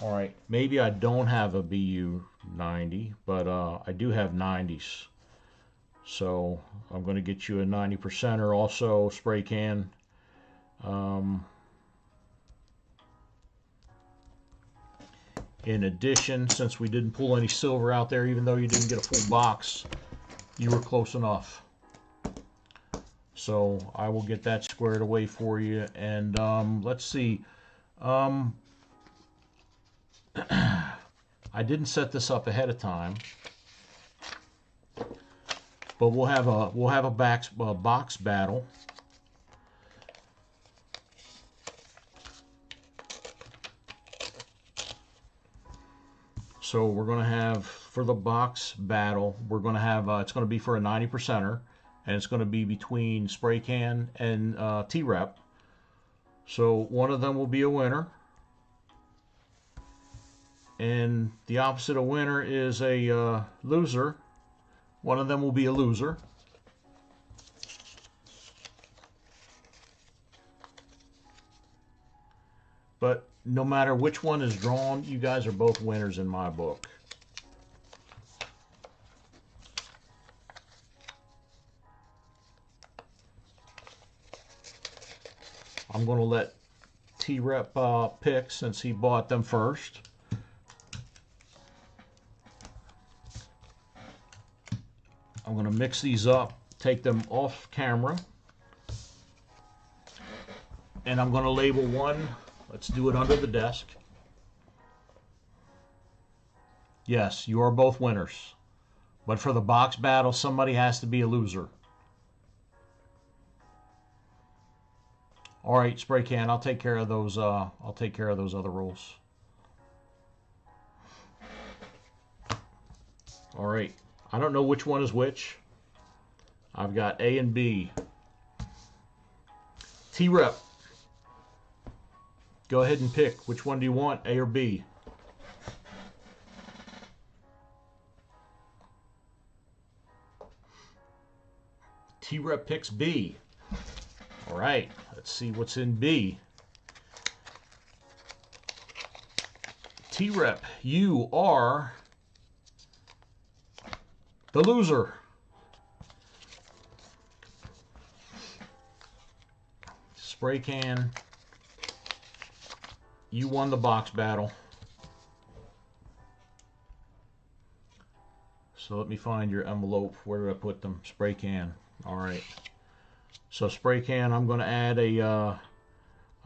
[SPEAKER 1] All right, maybe I don't have a BU 90, but I do have 90s. So I'm going to get you a 90%er also, spray can. In addition, since we didn't pull any silver out there, even though you didn't get a full box, you were close enough. So I will get that squared away for you. And let's see. I didn't set this up ahead of time, but we'll have a box battle. So we're going to have, for the box battle, we're going to have it's going to be for a 90%er, and it's going to be between spray can and T-Rep. So one of them will be a winner. And the opposite of winner is a loser. One of them will be a loser. But no matter which one is drawn, you guys are both winners in my book. I'm going to let T-Rep pick since he bought them first. I'm going to mix these up, take them off camera, and I'm going to label one. Let's do it under the desk. Yes, you are both winners. But for the box battle, somebody has to be a loser. All right, spray can. I'll take care of those. I'll take care of those other rules. All right. I don't know which one is which. I've got A and B. T-Rep. Go ahead and pick. Which one do you want, A or B? T-Rep picks B. All right. Let's see what's in B. T-Rep, you are the loser. Spray can, you won the box battle. So let me find your envelope. Where did I put them? Spray can. All right. So spray can, I'm going to add a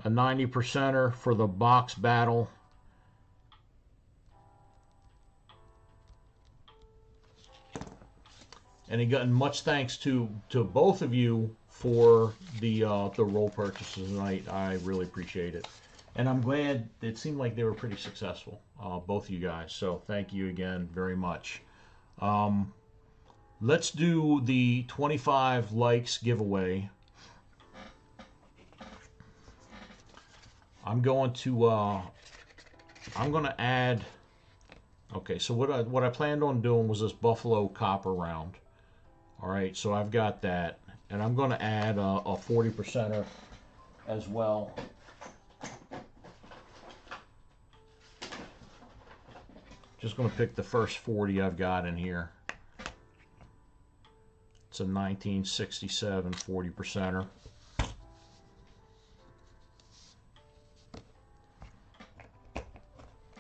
[SPEAKER 1] 90%er for the box battle. And again, much thanks to both of you for the roll purchases tonight. I really appreciate it, and I'm glad it seemed like they were pretty successful, both of you guys. So thank you again very much. Let's do the 25 likes giveaway. I'm going to add. Okay, so what I planned on doing was this Buffalo Copper round. All right, so I've got that, and I'm going to add a 40%er as well. Just going to pick the first 40 I've got in here. It's a 1967 40%er.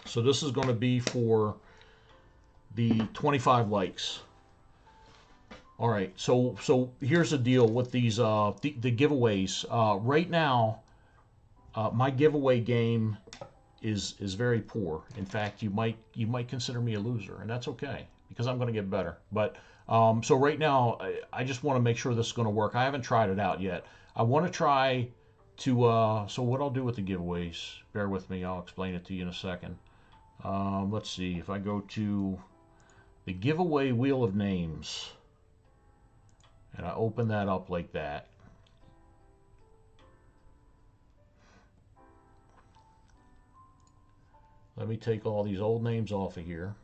[SPEAKER 1] So this is going to be for the 25 likes. All right, so here's the deal with these the giveaways. Right now, my giveaway game is very poor. In fact, you might consider me a loser, and that's okay because I'm going to get better. But so right now, I just want to make sure this is going to work. I haven't tried it out yet. I want to try to. So what I'll do with the giveaways, bear with me. I'll explain it to you in a second. Let's see if I go to the giveaway wheel of names. And I open that up like that. Let me take all these old names off of here.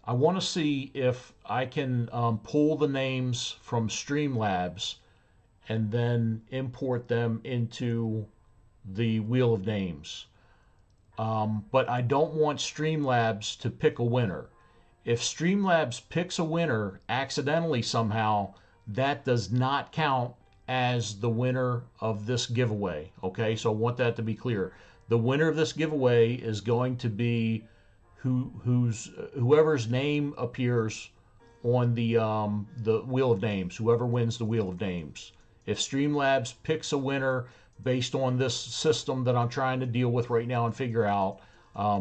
[SPEAKER 1] I want to see if I can pull the names from Streamlabs and then import them into the wheel of names. But I don't want Streamlabs to pick a winner. If Streamlabs picks a winner accidentally somehow, that does not count as the winner of this giveaway. Okay, so I want that to be clear. The winner of this giveaway is going to be whoever's name appears on the wheel of names. Whoever wins the wheel of names. If Streamlabs picks a winner based on this system that I'm trying to deal with right now and figure out,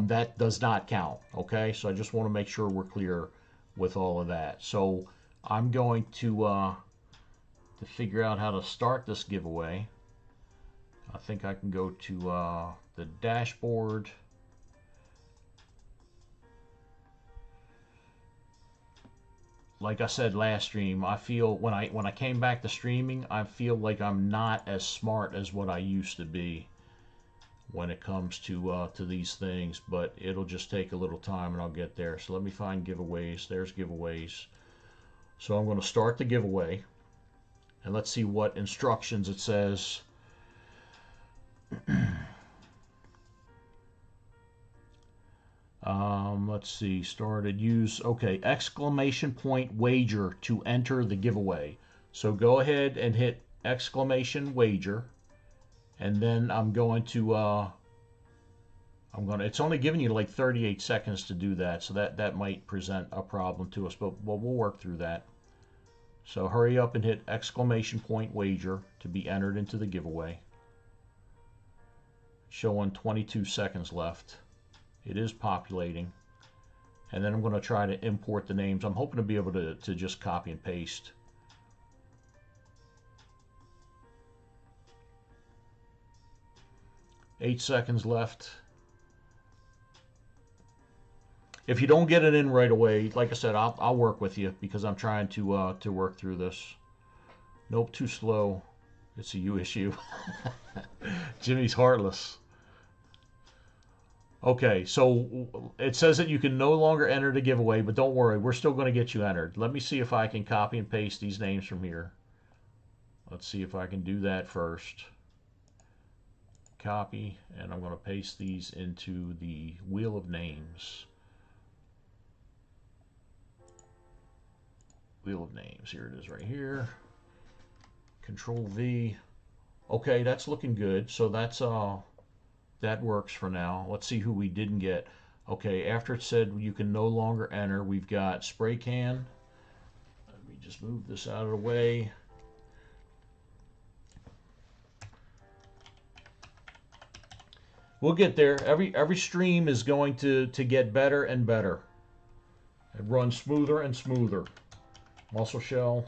[SPEAKER 1] that does not count. Okay, so I just want to make sure we're clear with all of that. So I'm going to figure out how to start this giveaway. I think I can go to the dashboard. Like I said last stream, I feel when I came back to streaming, I feel like I'm not as smart as what I used to be when it comes to these things, but it'll just take a little time and I'll get there. So let me find giveaways. There's giveaways. So I'm going to start the giveaway, and let's see what instructions it says. Let's see, started, use, okay, exclamation point wager to enter the giveaway. So go ahead and hit exclamation wager, and then it's only giving you like 38 seconds to do that, so that might present a problem to us, but we'll work through that. So hurry up and hit exclamation point wager to be entered into the giveaway. Showing 22 seconds left. It is populating. And then I'm going to try to import the names. I'm hoping to be able to just copy and paste. Eight seconds left. If you don't get it in right away, like I said, I'll work with you because I'm trying to work through this. Nope, too slow. It's a you issue. Jimmy's heartless. Okay, so it says that you can no longer enter the giveaway, but don't worry, we're still going to get you entered. Let me see if I can copy and paste these names from here. Let's see if I can do that first. Copy, and I'm going to paste these into the wheel of names. Wheel of names, here it is right here. Control V. Okay, that's looking good. So that's that works for now. Let's see who we didn't get. Okay, after it said you can no longer enter, we've got spray can. Let me just move this out of the way. We'll get there. Every stream is going to get better and better. It runs smoother and smoother. Muscle Shell.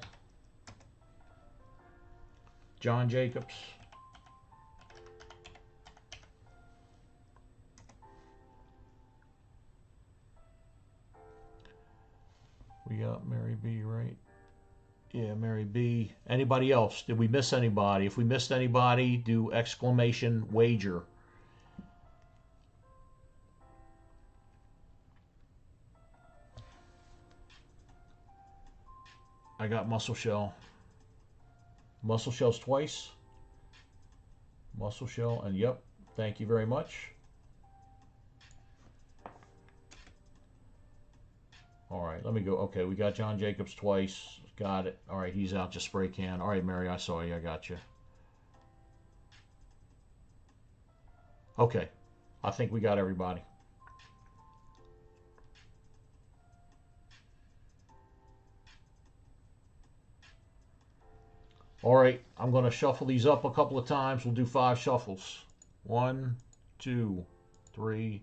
[SPEAKER 1] John Jacobs. We got Mary B, right? Yeah, Mary B. Anybody else? Did we miss anybody? If we missed anybody, do exclamation wager. I got Muscle Shell. Muscle Shells twice. Muscle Shell, and yep, thank you very much. All right, let me go. Okay, we got John Jacobs twice. Got it. All right, he's out to spray can. All right, Mary, I saw you. I got you. Okay, I think we got everybody. All right, I'm going to shuffle these up a couple of times. We'll do 5 shuffles. 1, 2, 3,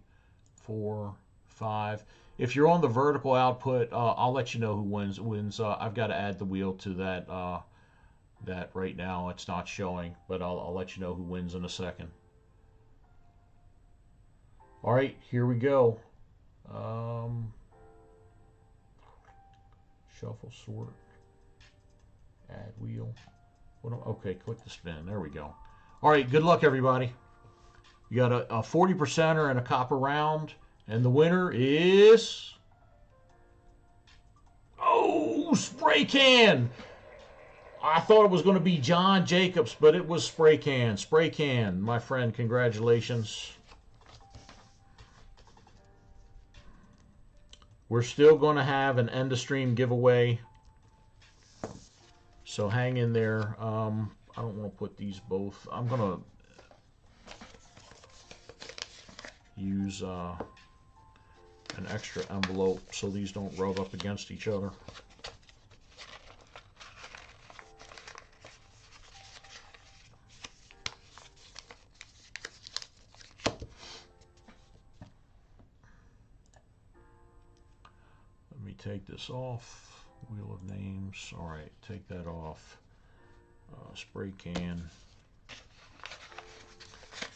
[SPEAKER 1] 4, 5. If you're on the vertical output, I'll let you know who wins. I've got to add the wheel to that right now. It's not showing, but I'll let you know who wins in a second. All right, here we go. Shuffle, sort, add wheel. Okay, click the spin. There we go. All right, good luck, everybody. You got a 40%er and a copper round, and the winner is... Oh, Spray Can! I thought it was going to be John Jacobs, but it was Spray Can. Spray Can, my friend, congratulations. We're still going to have an end of stream giveaway. So hang in there. I don't want to put these both. I'm going to use an extra envelope so these don't rub up against each other. Let me take this off. Wheel of names. All right, take that off. Spray Can.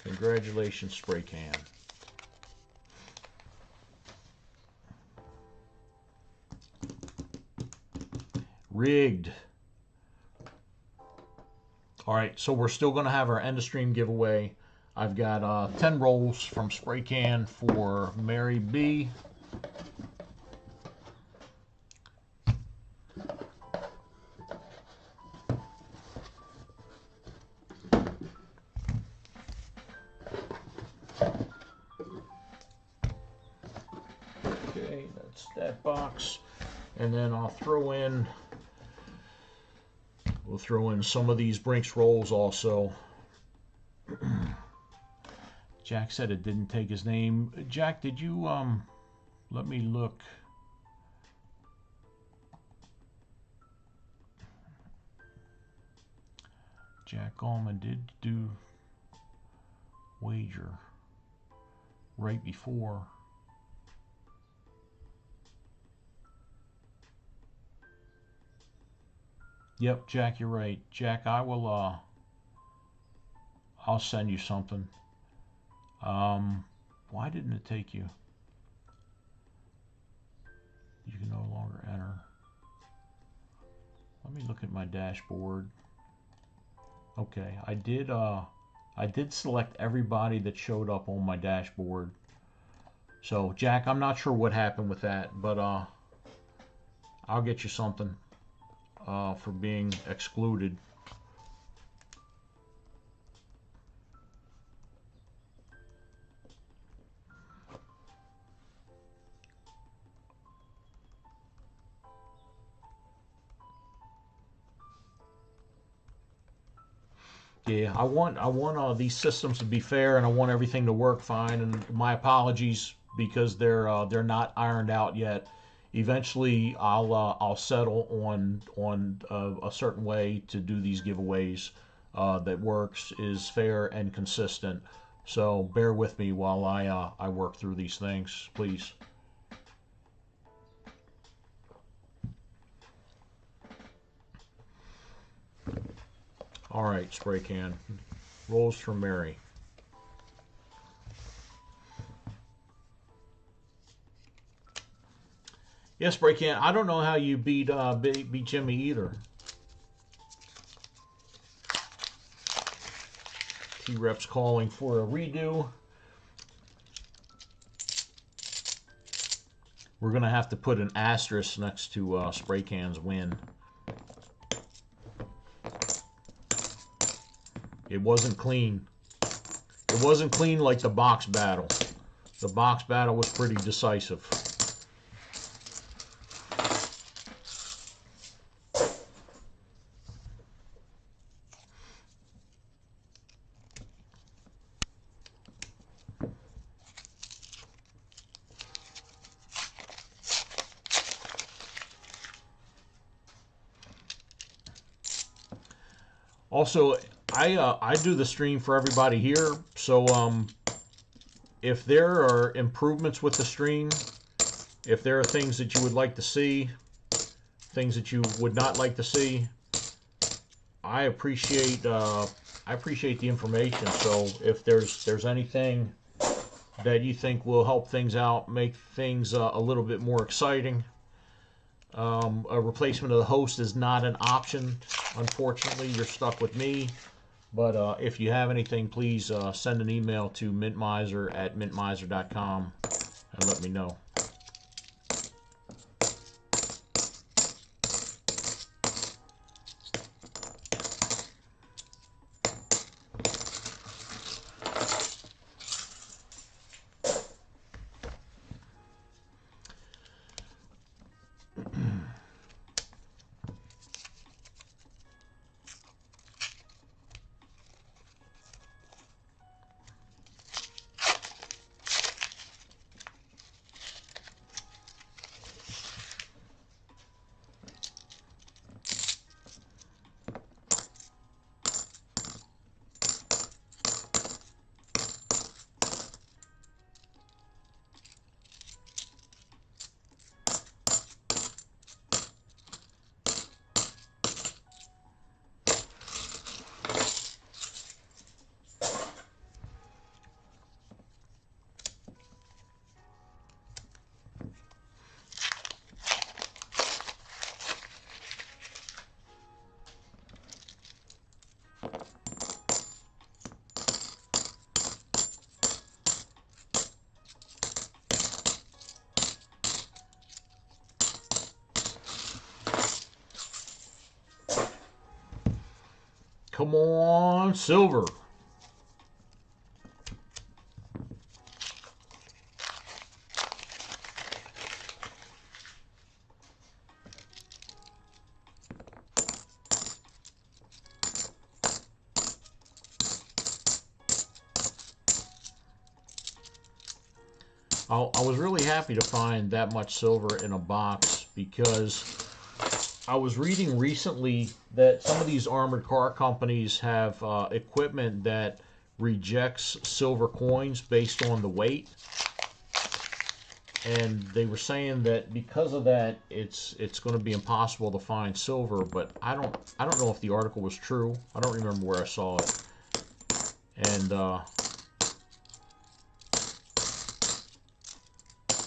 [SPEAKER 1] Congratulations, Spray Can. Rigged. All right, so we're still going to have our end of stream giveaway. I've got 10 rolls from Spray Can for Mary B. Okay, that's that box. And then I'll throw in... We'll throw in some of these Brinks rolls also. Jack said it didn't take his name. Jack, did you, let me look. Jack Allman did do wager right before. Yep, Jack, you're right. Jack, I will, I'll send you something. Why didn't it take you? You can no longer enter. Let me look at my dashboard. Okay, I did select everybody that showed up on my dashboard. So Jack, I'm not sure what happened with that, but I'll get you something for being excluded. Yeah, I want these systems to be fair, and I want everything to work fine. And my apologies because they're not ironed out yet. Eventually, I'll settle on a certain way to do these giveaways that works, is fair and consistent. So bear with me while I work through these things, please. All right, spray can. Rolls from Mary. Yes, spray can. I don't know how you beat Jimmy either. T-Rep's calling for a redo. We're gonna have to put an asterisk next to spray can's win. It wasn't clean. It wasn't clean like the box battle. The box battle was pretty decisive. Also, I do the stream for everybody here, so if there are improvements with the stream, if there are things that you would like to see, things that you would not like to see, I appreciate the information. So if there's anything that you think will help things out, make things a little bit more exciting. A replacement of the host is not an option. Unfortunately, you're stuck with me. But if you have anything, please send an email to mintmiser@mintmiser.com and let me know. Come on, silver. I was really happy to find that much silver in a box because I was reading recently that some of these armored car companies have equipment that rejects silver coins based on the weight, and they were saying that because of that, it's going to be impossible to find silver. But I don't know if the article was true. I don't remember where I saw it, and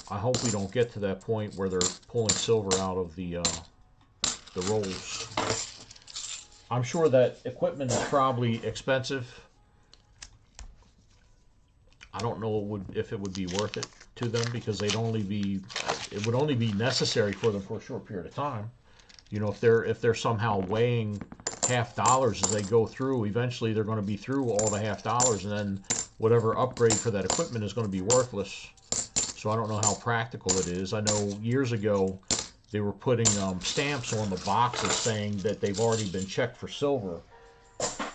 [SPEAKER 1] I hope we don't get to that point where they're pulling silver out of the rolls. I'm sure that equipment is probably expensive. I don't know if it would be worth it to them, because it would only be necessary for them for a short period of time. You know, if they're somehow weighing $half as they go through, eventually they're going to be through all the $half, and then whatever upgrade for that equipment is going to be worthless. So I don't know how practical it is. I know years ago they were putting stamps on the boxes saying that they've already been checked for silver.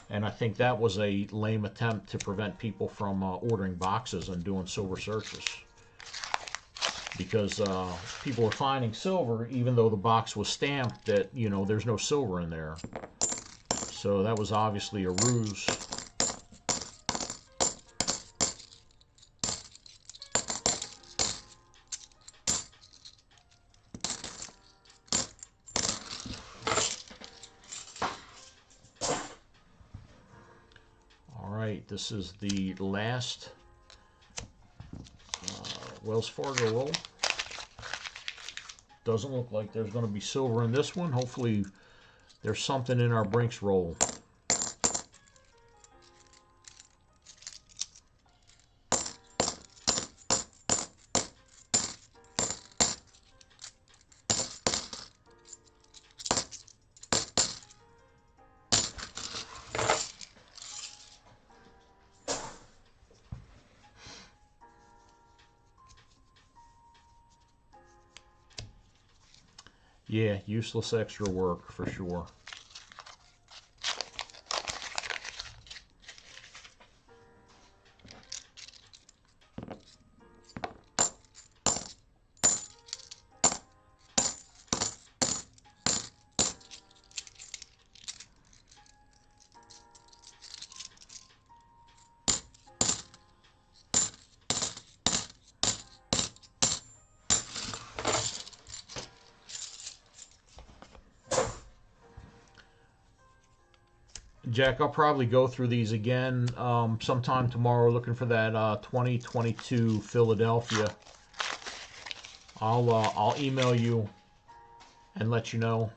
[SPEAKER 1] And I think that was a lame attempt to prevent people from ordering boxes and doing silver searches. Because people were finding silver even though the box was stamped that, you know, there's no silver in there. So that was obviously a ruse. Alright, this is the last Wells Fargo roll. Doesn't look like there's going to be silver in this one. Hopefully there's something in our Brinks roll. Yeah, useless extra work for sure. Jack, I'll probably go through these again sometime tomorrow, looking for that 2022 Philadelphia. I'll email you and let you know,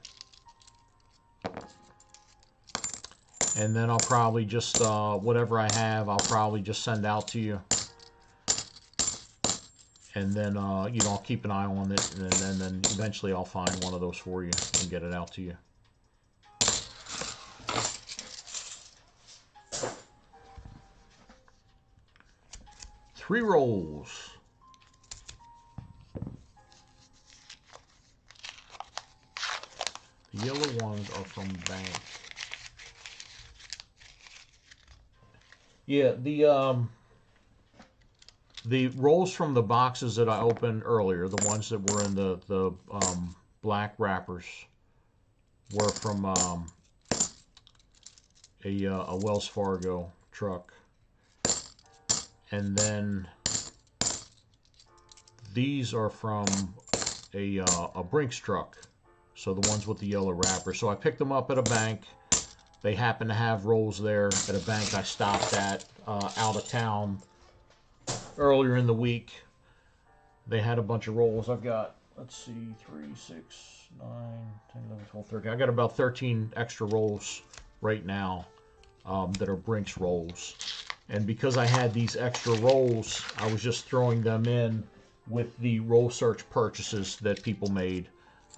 [SPEAKER 1] and then I'll probably just whatever I have, I'll probably just send out to you, and then you know, I'll keep an eye on it, and then eventually I'll find one of those for you and get it out to you. Three rolls. The yellow ones are from bank. Yeah, the rolls from the boxes that I opened earlier, the ones that were in the black wrappers, were from a Wells Fargo truck. And then these are from a Brinks truck, so the ones with the yellow wrapper. So I picked them up at a bank. They happen to have rolls there at a bank I stopped at out of town earlier in the week. They had a bunch of rolls. I've got, let's see, 3, 6, 9, 10, 11, 12, 13. I got about 13 extra rolls right now that are Brinks rolls. And because I had these extra rolls, I was just throwing them in with the roll search purchases that people made.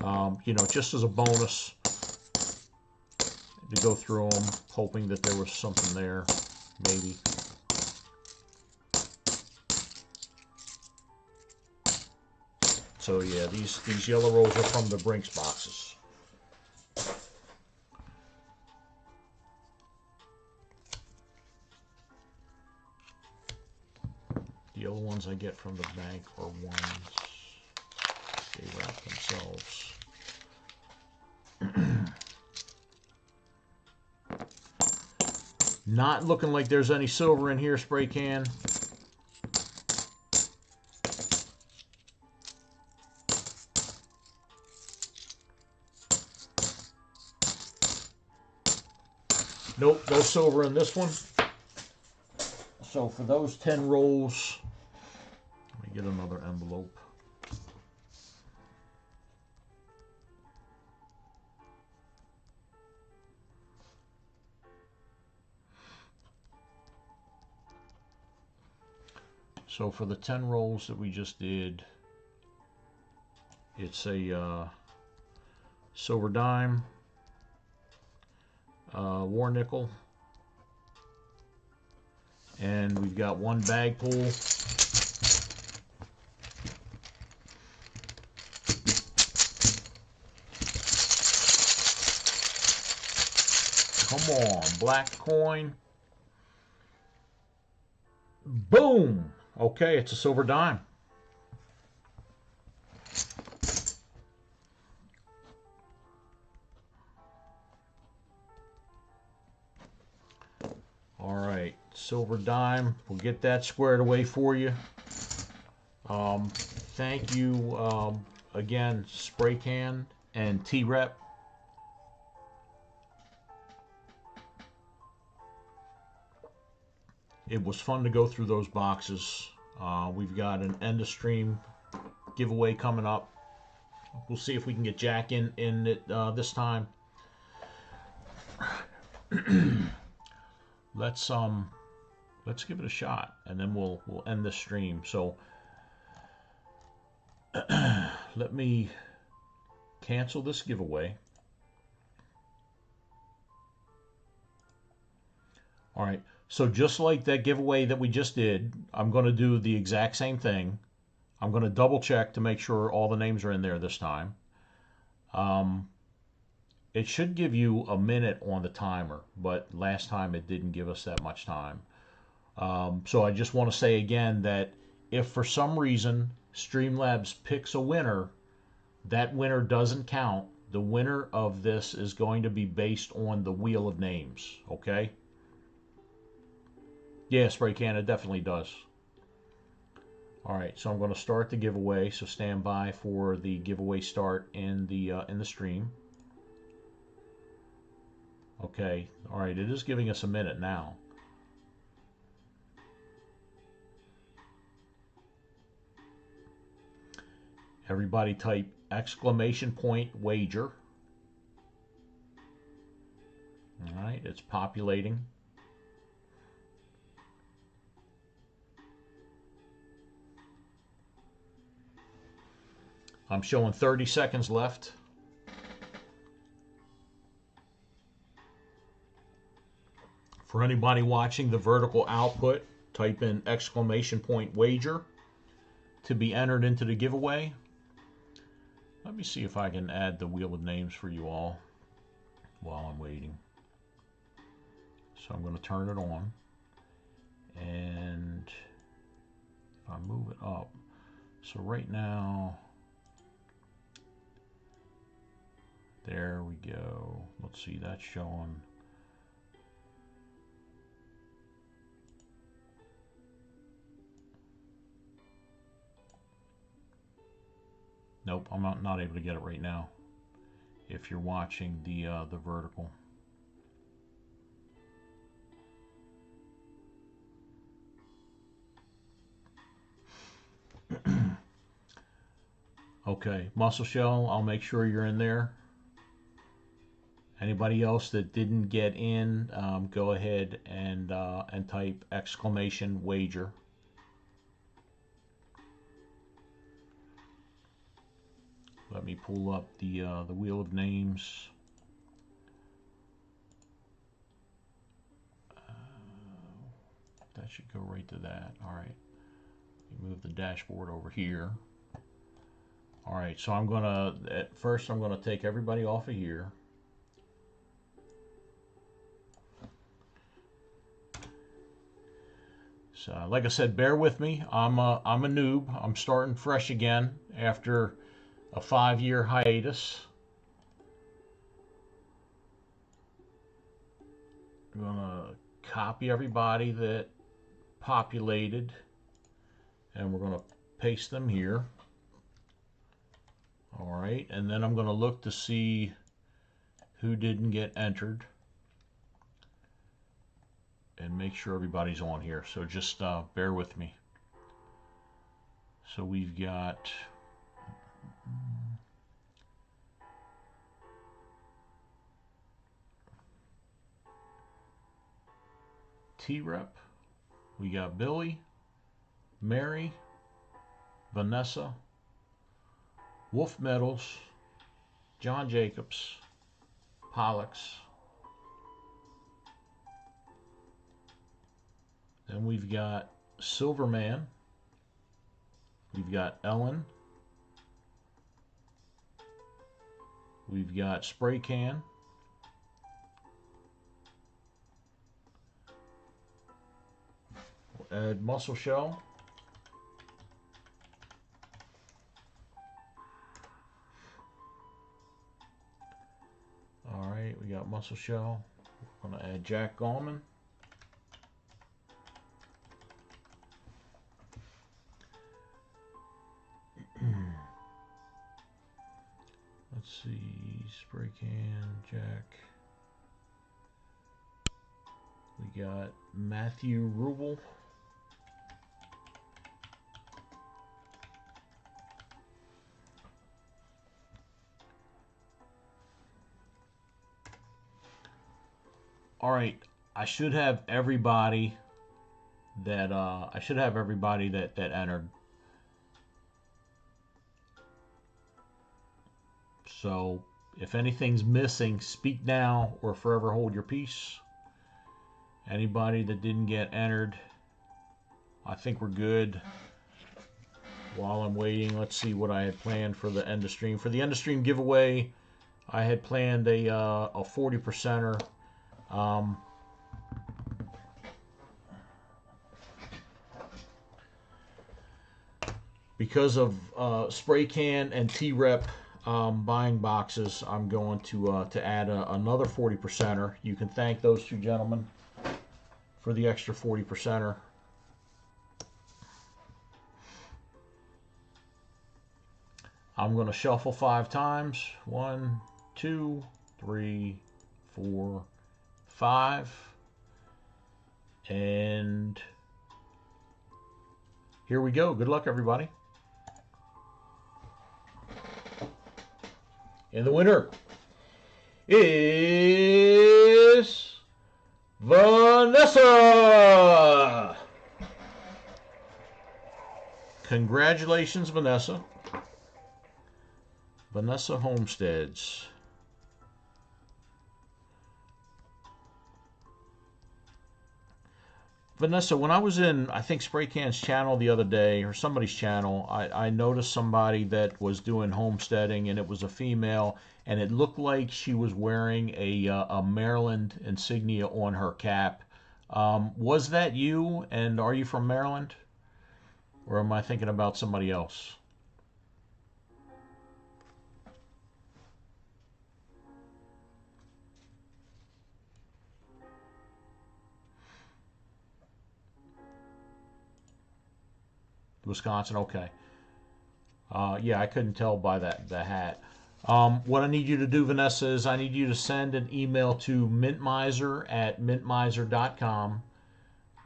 [SPEAKER 1] You know, just as a bonus to go through them, hoping that there was something there, maybe. So yeah, these yellow rolls are from the Brinks boxes. The yellow ones I get from the bank are ones they wrap themselves. Not looking like there's any silver in here, spray can. Nope, no silver in this one. So for those 10 rolls, let me get another envelope. So for the 10 rolls that we just did, it's a silver dime, war nickel, and we've got one bag pull. Come on, black coin. Boom! Okay, it's a silver dime. All right, silver dime. We'll get that squared away for you. Thank you again, Spray Can and T-Rep. It was fun to go through those boxes. We've got an end of stream giveaway coming up. We'll see if we can get Jack in it this time. Let's give it a shot, and then we'll end the stream. So let me cancel this giveaway. All right. So just like that giveaway that we just did, I'm going to do the exact same thing. I'm going to double check to make sure all the names are in there this time. It should give you a minute on the timer, but last time it didn't give us that much time. So I just want to say again that if for some reason Streamlabs picks a winner, that winner doesn't count. The winner of this is going to be based on the wheel of names, okay? Yeah, Spray Can, it definitely does. All right, so I'm going to start the giveaway. So stand by for the giveaway start in the stream. Okay, all right, it is giving us a minute now. Everybody type !wager. All right, it's populating. I'm showing 30 seconds left. For anybody watching the vertical output, type in !wager to be entered into the giveaway. Let me see if I can add the wheel of names for you all while I'm waiting. So I'm going to turn it on, and if I move it up, so right now, there we go. Let's see, that's showing. Nope, I'm not able to get it right now. If you're watching the vertical. Okay, Muscle Shell, I'll make sure you're in there. Anybody else that didn't get in, go ahead and type !wager. Let me pull up the wheel of names. That should go right to that. All right. Move the dashboard over here. All right. So I'm gonna first I'm gonna take everybody off of here. So, like I said, bear with me. I'm a noob. I'm starting fresh again after a 5-year hiatus. I'm gonna copy everybody that populated, and we're gonna paste them here. All right, and then I'm gonna look to see who didn't get entered and make sure everybody's on here. So just bear with me. So we've got T-Rep, we got Billy, Mary, Vanessa, Wolf Metals, John Jacobs, Pollux. Then we've got Silverman. We've got Ellen. We've got Spray Can. We'll add Muscle Shell. All right, we got Muscle Shell. We're going to add Jack Gallman. Let's see, Spray Can, Jack. We got Matthew Rubel. All right, I should have everybody that that entered. So if anything's missing, speak now or forever hold your peace. Anybody that didn't get entered, I think we're good. While I'm waiting, let's see what I had planned for the end of stream. For the end of stream giveaway, I had planned a 40%er. Because of Spray Can and T-Rep buying boxes, I'm going to add another 40%er. You can thank those two gentlemen for the extra 40%er. I'm going to shuffle 5 times. 1, 2, 3, 4, 5. And here we go. Good luck, everybody. And the winner is Vanessa. Congratulations, Vanessa. Vanessa Homesteads. Vanessa, when I was in, I think Spray Can's channel the other day, or somebody's channel, I noticed somebody that was doing homesteading, and it was a female, and it looked like she was wearing a Maryland insignia on her cap. Was that you, and are you from Maryland? Or am I thinking about somebody else? Wisconsin, okay. Yeah, I couldn't tell by the hat. What I need you to do, Vanessa, is I need you to send an email to mintmiser@mintmiser.com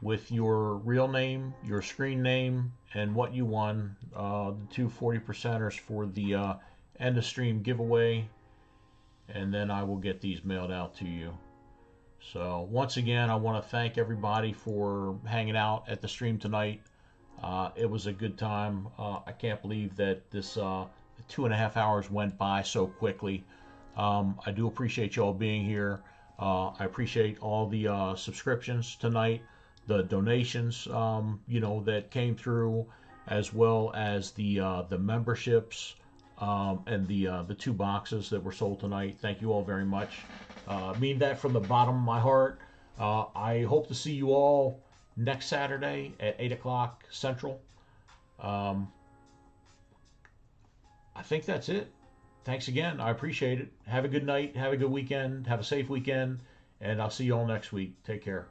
[SPEAKER 1] with your real name, your screen name, and what you won. The two 40%ers for the end of stream giveaway, and then I will get these mailed out to you. So once again, I want to thank everybody for hanging out at the stream tonight. It was a good time. I can't believe that this 2.5 hours went by so quickly. I do appreciate you all being here. I appreciate all the subscriptions tonight, the donations, that came through, as well as the memberships and the 2 boxes that were sold tonight. Thank you all very much. I mean that from the bottom of my heart. I hope to see you all next Saturday at 8 o'clock Central. I think that's it. Thanks again. I appreciate it. Have a good night. Have a good weekend. Have a safe weekend. And I'll see you all next week. Take care.